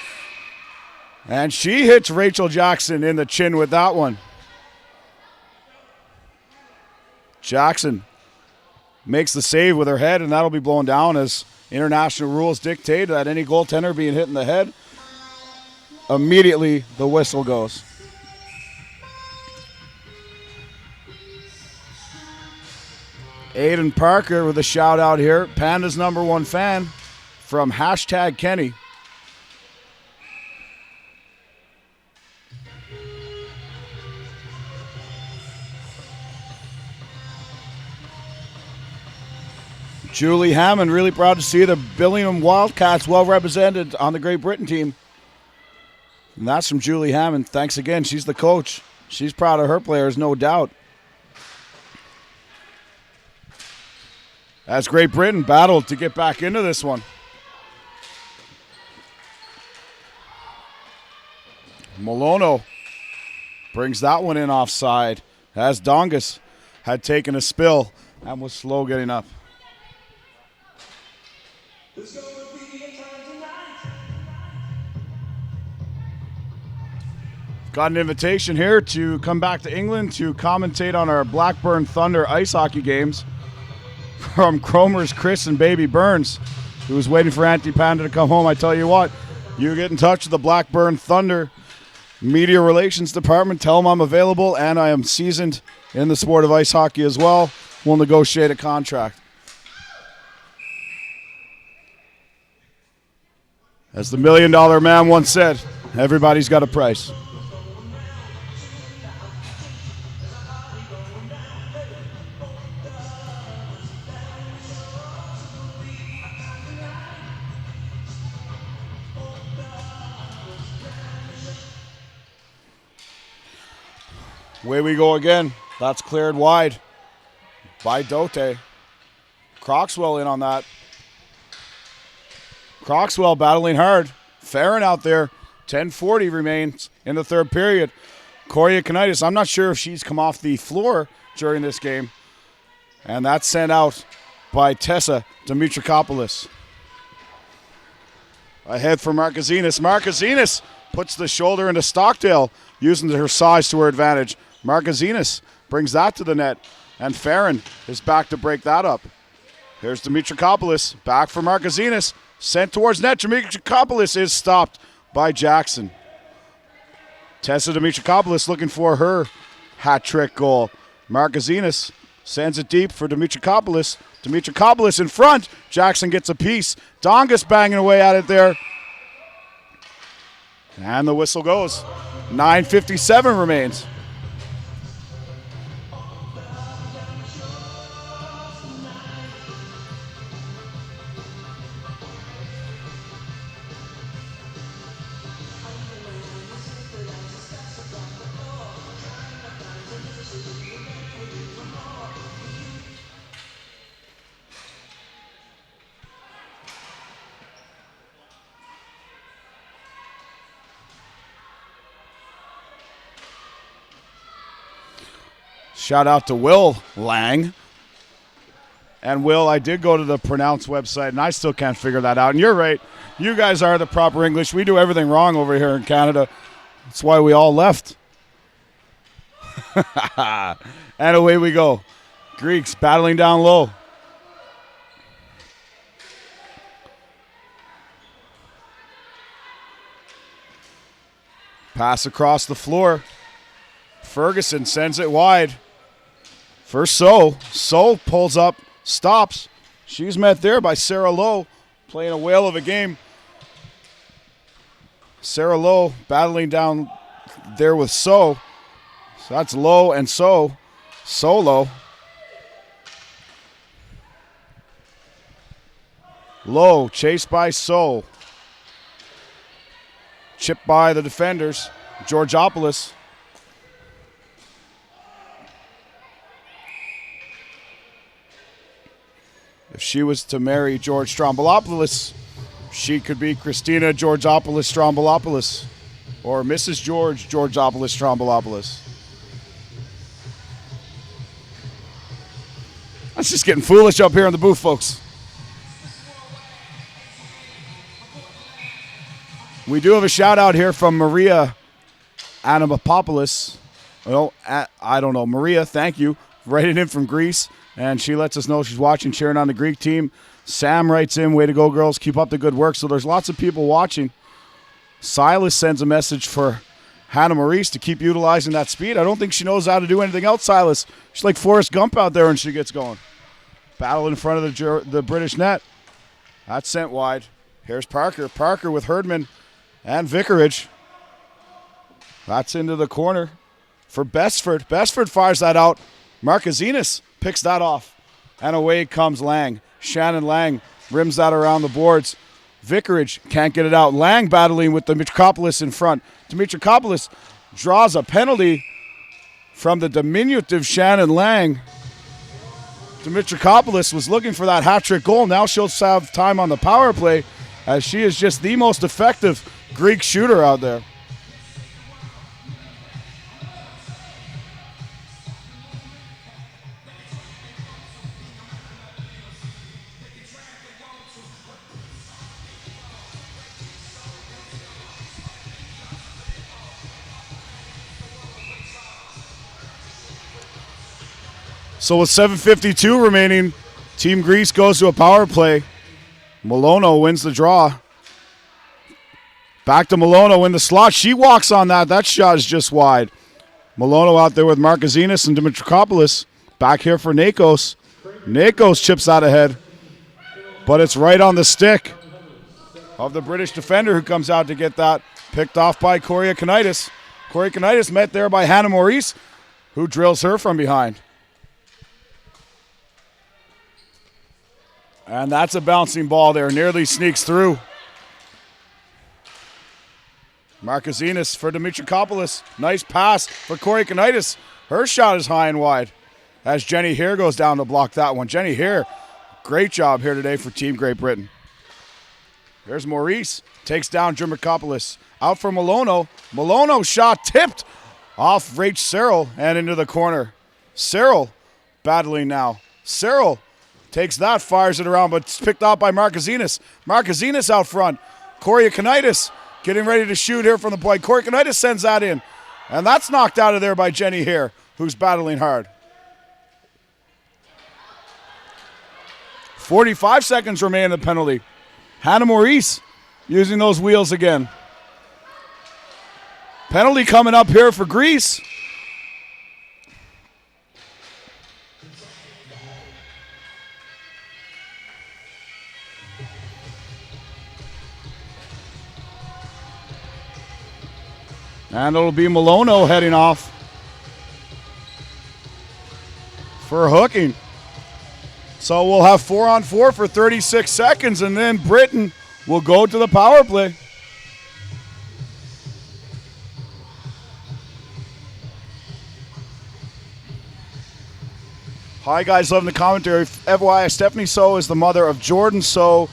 and she hits Rachel Jackson in the chin with that one. Jackson makes the save with her head, and that'll be blown down as international rules dictate that any goaltender being hit in the head, immediately the whistle goes. Aiden Parker with a shout out here. Panda's #1 fan from #Kenny. Julie Hammond, really proud to see the Billingham Wildcats well represented on the Great Britain team. And that's from Julie Hammond. Thanks again. She's the coach. She's proud of her players, no doubt. As Great Britain battled to get back into this one. Molono brings that one in offside as Dongus had taken a spill and was slow getting up. Got an invitation here to come back to England to commentate on our Blackburn Thunder ice hockey games from Cromer's Chris and Baby Burns, who was waiting for Auntie Panda to come home. I tell you what, you get in touch with the Blackburn Thunder Media Relations Department, tell them I'm available and I am seasoned in the sport of ice hockey as well. We'll negotiate a contract. As the $1 Million Man once said, everybody's got a price. Away we go again. That's cleared wide by Dote. Croxwell in on that. Croxwell battling hard. Farron out there. 10:40 remains in the third period. Coria Kanitis, I'm not sure if she's come off the floor during this game. And that's sent out by Tessa Dimitrakopoulos. Ahead for Markazinas. Markazinas puts the shoulder into Stockdale, using her size to her advantage. Markazinas brings that to the net, and Farron is back to break that up. Here's Dimitrakopoulos, back for Markazinas, sent towards net. Dimitrakopoulos is stopped by Jackson. Tessa Dimitrakopoulos looking for her hat-trick goal. Markazinas sends it deep for Dimitrakopoulos. Dimitrakopoulos in front. Jackson gets a piece. Dongus banging away at it there. And the whistle goes. 9:57 remains. Shout out to Will Lang. And Will, I did go to the Pronounce website, and I still can't figure that out. And you're right. You guys are the proper English. We do everything wrong over here in Canada. That's why we all left. And away we go. Greeks battling down low. Pass across the floor. Ferguson sends it wide. For So. So pulls up, stops. She's met there by Sarah Lowe, playing a whale of a game. Sarah Lowe battling down there with So. So that's Lowe and So. Solo. Lowe chased by So. Chipped by the defenders. Georgopoulos. If she was to marry George Strombolopoulos, she could be Christina Georgopoulos Strombolopoulos or Mrs. George Georgopoulos Strombolopoulos. That's just getting foolish up here in the booth, folks. We do have a shout out here from Maria Anamopoulos. Well, I don't know. Maria, thank you. Writing in from Greece. And she lets us know she's watching, cheering on the Greek team. Sam writes in, way to go, girls. Keep up the good work. So there's lots of people watching. Silas sends a message for Hannah Maurice to keep utilizing that speed. I don't think she knows how to do anything else, Silas. She's like Forrest Gump out there when she gets going. Battle in front of the British net. That's sent wide. Here's Parker. Parker with Herdman and Vicarage. That's into the corner for Besford. Besford fires that out. Markazinas picks that off. And away comes Lang. Shannon Lang rims that around the boards. Vicarage can't get it out. Lang battling with Dimitrakopoulos in front. Dimitrakopoulos draws a penalty from the diminutive Shannon Lang. Dimitrakopoulos was looking for that hat-trick goal. Now she'll have time on the power play as she is just the most effective Greek shooter out there. So with 7:52 remaining, Team Greece goes to a power play. Malono wins the draw. Back to Malono in the slot. She walks on that. That shot is just wide. Malono out there with Markazinas and Dimitrakopoulos. Back here for Nakos. Nakos chips out ahead. But it's right on the stick of the British defender who comes out to get that. Picked off by Koriakinitis. Koriakinitis met there by Hannah Maurice, who drills her from behind. And that's a bouncing ball there. Nearly sneaks through. Markazinas for Dimitrakopoulos. Nice pass for Koriakinitis. Her shot is high and wide as Jenny Hare goes down to block that one. Jenny Hare, great job here today for Team Great Britain. There's Maurice. Takes down Dimitrakopoulos. Out for Malono. Malono shot tipped off Rach Searle and into the corner. Searle battling now. Searle takes that, fires it around, but it's picked off by Markazinas. Markazinas out front. Koriakinitis getting ready to shoot here from the point. Koriakinitis sends that in. And that's knocked out of there by Jenny Hare, who's battling hard. 45 seconds remain in the penalty. Hannah Maurice using those wheels again. Penalty coming up here for Greece. And it'll be Malono heading off for hooking. So we'll have 4-on-4 for 36 seconds, and then Britain will go to the power play. Hi, guys. Loving the commentary. FYI, Stephanie So is the mother of Jordan So,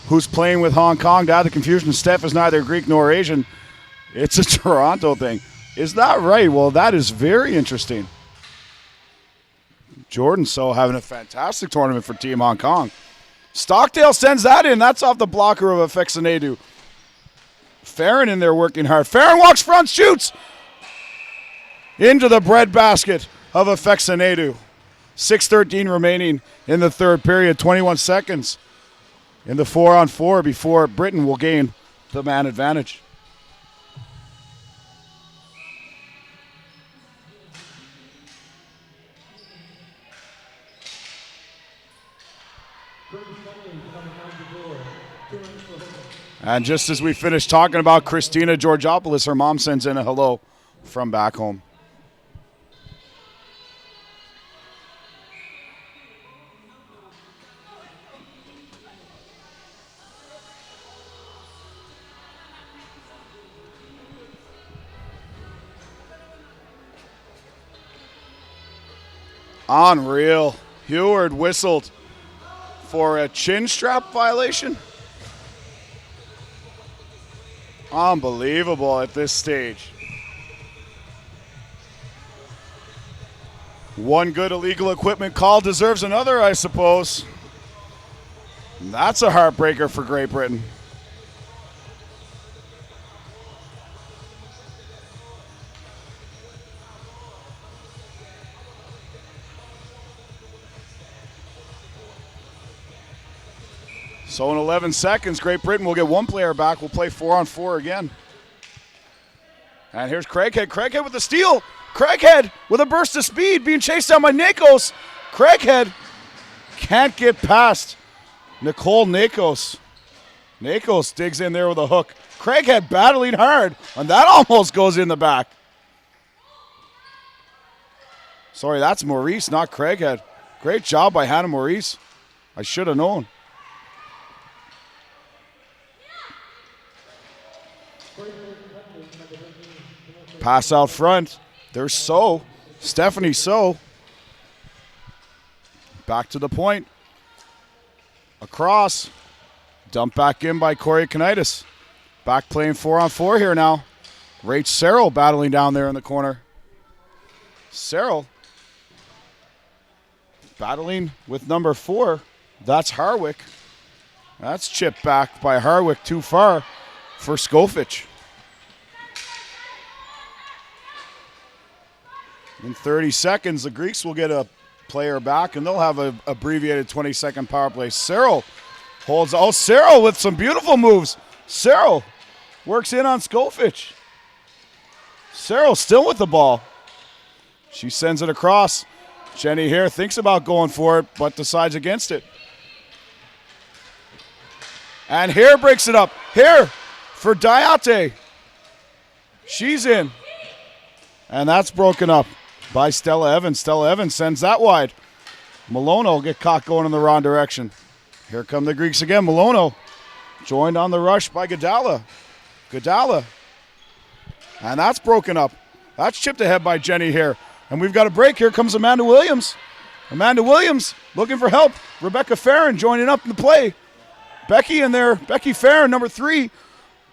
who's playing with Hong Kong. To add the confusion, Steph is neither Greek nor Asian. It's a Toronto thing. Is that right? Well, that is very interesting. Jordan So having a fantastic tournament for Team Hong Kong. Stockdale sends that in. That's off the blocker of Afexinadu. Farron in there working hard. Farron walks front, shoots into the breadbasket of Afexinadu. 6:13 remaining in the third period. 21 seconds in the 4-on-4 before Britain will gain the man advantage. And just as we finish talking about Christina Georgopoulos, her mom sends in a hello from back home. Unreal. Heward whistled for a chin strap violation. Unbelievable at this stage. One good illegal equipment call deserves another, I suppose. That's a heartbreaker for Great Britain. So in 11 seconds, Great Britain will get one player back. We'll play 4-on-4 again. And here's Craighead. Craighead with the steal. Craighead with a burst of speed being chased down by Nakos. Craighead can't get past Nicole Nakos. Nakos digs in there with a hook. Craighead battling hard, and that almost goes in the back. Sorry, that's Maurice, not Craighead. Great job by Hannah Maurice. I should have known. Pass out front. There's So. Stephanie So. Back to the point. Across. Dumped back in by Corey Kanitis. Back playing 4-on-4 here now. Rach Searle battling down there in the corner. Searle battling with number 4. That's Harwick. That's chipped back by Harwick too far for Skofich. In 30 seconds, the Greeks will get a player back, and they'll have an abbreviated 20-second power play. Searle holds. Oh, Searle with some beautiful moves. Searle works in on Skofich. Searle still with the ball. She sends it across. Jenny Hare thinks about going for it, but decides against it. And Hare breaks it up. Hare for Diate. She's in. And that's broken up by Stella Evans. Stella Evans sends that wide. Malono will get caught going in the wrong direction. Here come the Greeks again. Malono joined on the rush by Gadala. Gadala. And that's broken up. That's chipped ahead by Jenny Hare. And we've got a break. Here comes Amanda Williams. Amanda Williams looking for help. Rebecca Farron joining up in the play. Becky in there. Becky Farron, number 3.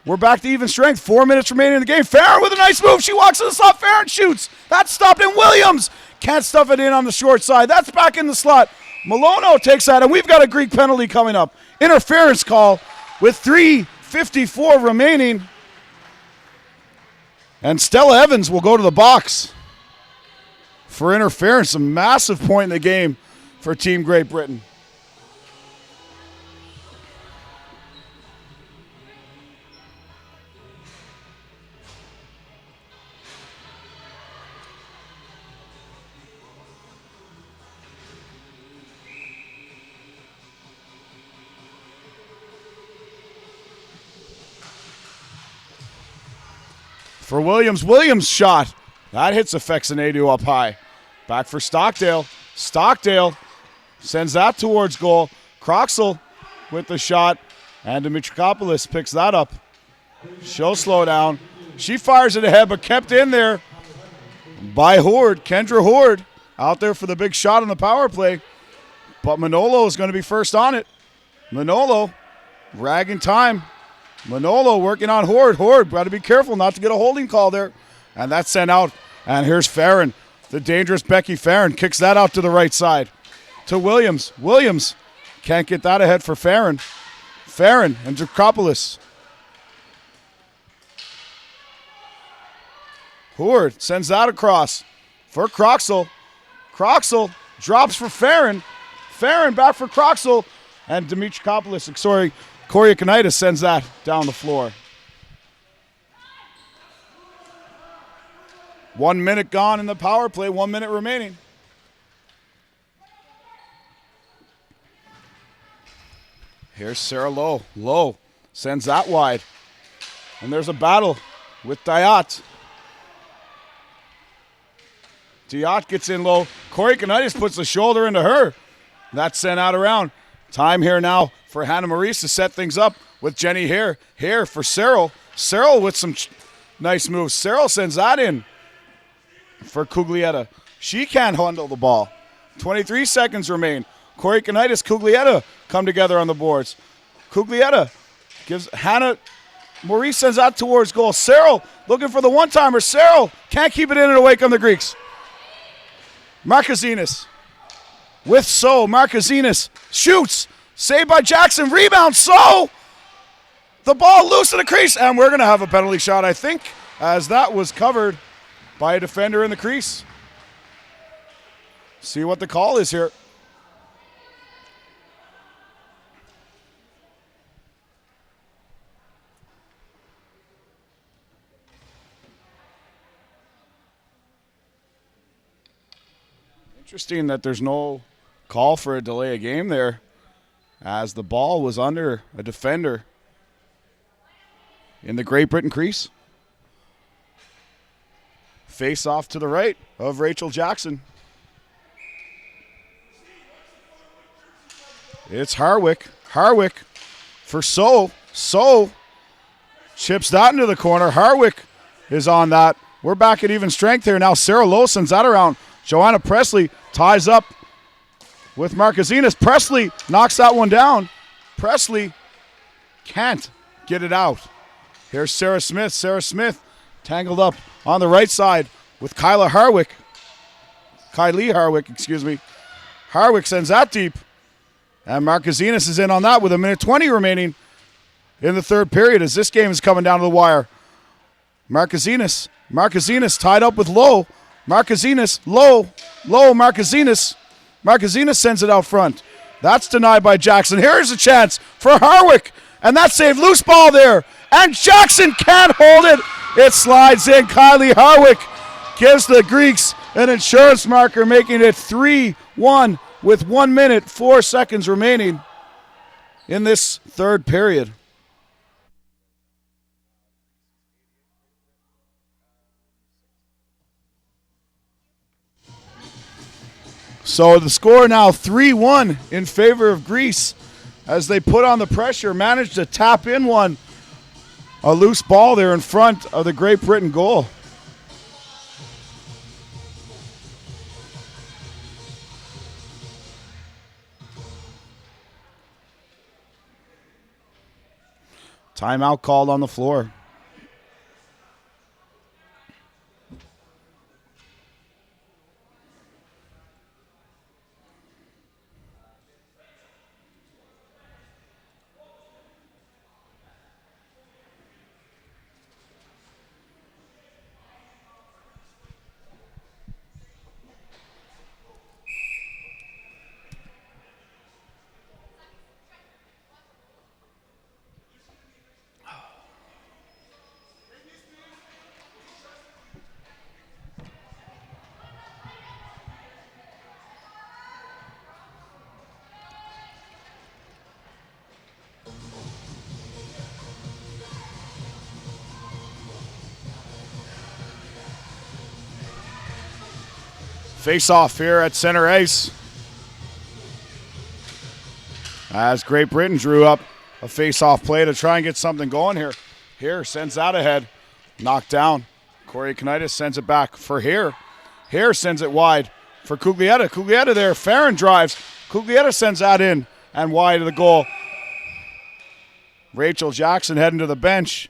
We're back to even strength. 4 minutes remaining in the game. Farron with a nice move. She walks to the slot. Farron shoots. That's stopped. And Williams can't stuff it in on the short side. That's back in the slot. Malono takes that. And we've got a Greek penalty coming up. Interference call with 3:54 remaining. And Stella Evans will go to the box for interference. A massive point in the game for Team Great Britain. For Williams, Williams shot. That hits Afexinadu up high. Back for Stockdale. Stockdale sends that towards goal. Croxel with the shot. And Dimitrikopoulos picks that up. She'll slow down. She fires it ahead, but kept in there by Horde. Kendra Horde out there for the big shot on the power play. But Manolo is going to be first on it. Manolo ragging time. Manolo working on Horde. Horde, got to be careful not to get a holding call there. And that's sent out. And here's Farron. The dangerous Becky Farron kicks that out to the right side. To Williams. Williams can't get that ahead for Farron. Farron and Drakopoulos. Horde sends that across for Croxel. Croxel drops for Farron. Farron back for Croxel. And Dimitrikopoulos, sorry, Corey Kanitis sends that down the floor. 1 minute gone in the power play, 1 minute remaining. Here's Sarah Lowe. Lowe sends that wide. And there's a battle with Diat. Diat gets in low. Corey Kanitis puts the shoulder into her. That's sent out around. Time here now for Hannah Maurice to set things up with Jenny Hare. Hare for Searle. Searle with some nice moves. Searle sends that in for Cuglietta. She can't handle the ball. 23 seconds remain. Corey Kanitis, Cuglietta come together on the boards. Cuglietta gives Hannah Maurice sends that towards goal. Searle looking for the one-timer. Searle can't keep it in and away come the Greeks. Markazinas with So. Markazinas shoots. Saved by Jackson. Rebound. So the ball loose in the crease. And we're going to have a penalty shot, I think, as that was covered by a defender in the crease. See what the call is here. Interesting that there's no call for a delay of game there, as the ball was under a defender in the Great Britain crease. Face off to the right of Rachel Jackson. It's Harwick. Harwick for So. So chips that into the corner. Harwick is on that. We're back at even strength here now. Sarah Lowe sends that around. Joanna Presley ties up with Marquezines. Presley knocks that one down. Presley can't get it out. Here's Sarah Smith. Sarah Smith tangled up on the right side with Kylie Harwick, excuse me. Harwick sends that deep. And Marquezines is in on that with 1:20 remaining in the third period as this game is coming down to the wire. Marquezines tied up with Lowe. Marquezines, Lowe, Marquezines. Marquezines sends it out front. That's denied by Jackson. Here's a chance for Harwick. And that saved loose ball there. And Jackson can't hold it. It slides in. Kylie Harwick gives the Greeks an insurance marker, making it 3-1 with 1 minute, 4 seconds remaining in this third period. So the score now 3-1 in favor of Greece as they put on the pressure, managed to tap in one. A loose ball there in front of the Great Britain goal. Timeout called on the floor. Face off here at center ice. As Great Britain drew up a face-off play to try and get something going here. Here sends that ahead. Knocked down. Corey Kanitis sends it back for Here. Here sends it wide for Cuglietta. Cuglietta there. Farron drives. Cuglietta sends that in and wide of the goal. Rachel Jackson heading to the bench.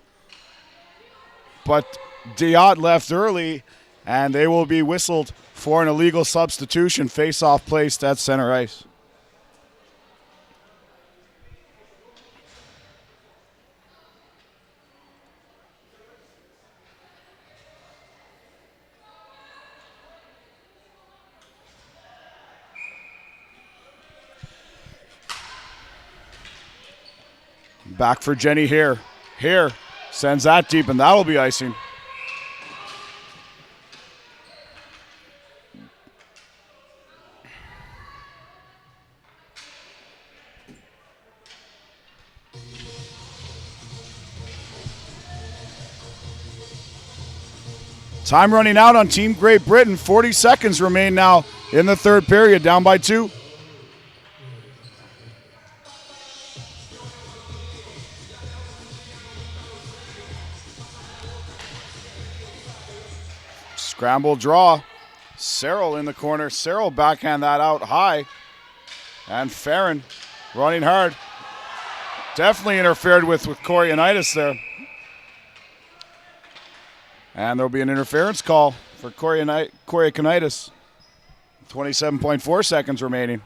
But Diot left early, and they will be whistled for an illegal substitution. Face-off placed at center ice. Back for Jenny Here. Here sends that deep, and that'll be icing. Time running out on Team Great Britain. 40 seconds remain now in the third period, down by 2. Scramble draw. Searle in the corner. Searle backhand that out high. And Farron running hard. Definitely interfered with Coriolanidis there. And there'll be an interference call for Coriolanidis. 27.4 seconds remaining.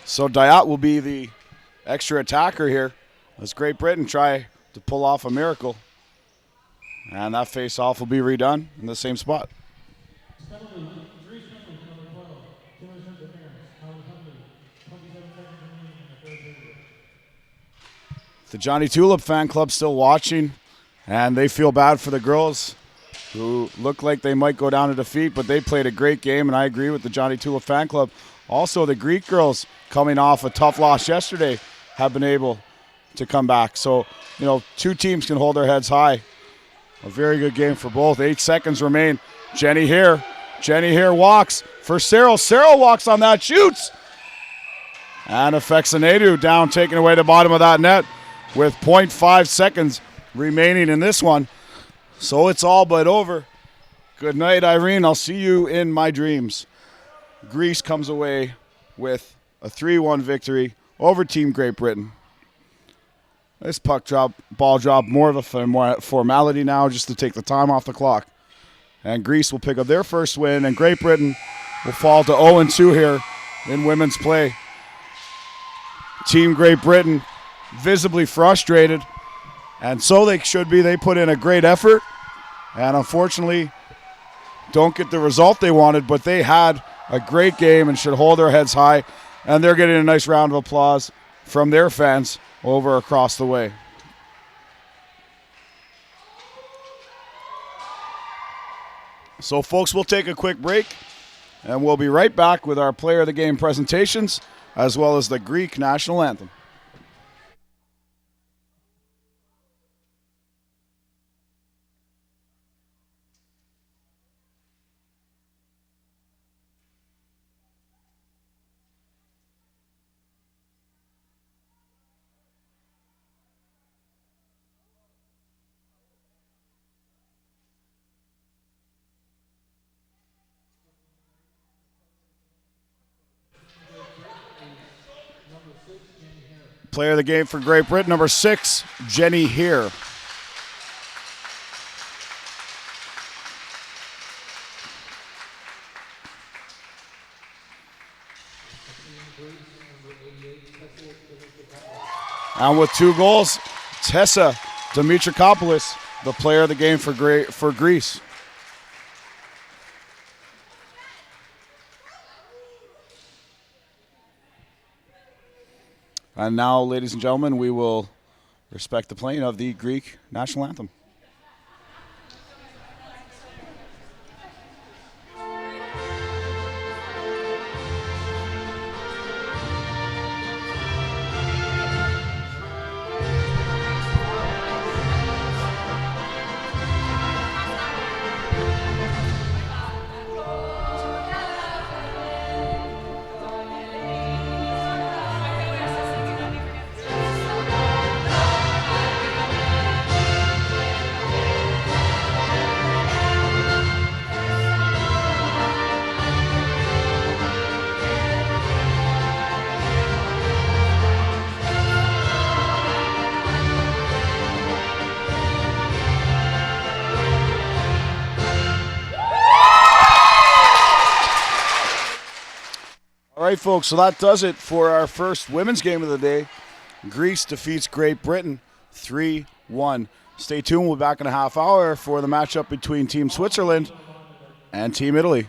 So Diot will be the extra attacker here as Great Britain try to pull off a miracle. And that face-off will be redone in the same spot. Penalty, Greece penalty, number 12. Too much interference. Howard Huntley, 27 seconds remaining in the third period. The Johnny Tulip fan club still watching, and they feel bad for the girls who look like they might go down to defeat, but they played a great game, and I agree with the Johnny Tulip fan club. Also, the Greek girls, coming off a tough loss yesterday, have been able to come back. So, two teams can hold their heads high. A very good game for both. 8 seconds remain. Jenny here walks for Cyril. Cyril walks on that, shoots. And Afexinadu down, taking away the bottom of that net with 0.5 seconds remaining in this one. So it's all but over. Good night, Irene. I'll see you in my dreams. Greece comes away with a 3-1 victory over Team Great Britain. This ball drop, more of a formality now, just to take the time off the clock. And Greece will pick up their first win, and Great Britain will fall to 0-2 here in women's play. Team Great Britain visibly frustrated, and so they should be. They put in a great effort, and unfortunately don't get the result they wanted, but they had a great game and should hold their heads high, and they're getting a nice round of applause from their fans over across the way. So, folks, we'll take a quick break, and we'll be right back with our Player of the Game presentations, as well as the Greek national anthem. Player of the game for Great Britain, number 6, Jenny Here. And with 2 goals, Tessa Dimitrakopoulos, the player of the game for Greece. And now, ladies and gentlemen, we will respect the playing of the Greek national anthem. All right, folks, so that does it for our first women's game of the day. Greece defeats Great Britain 3-1. Stay tuned. We'll be back in a half hour for the matchup between Team Switzerland and Team Italy.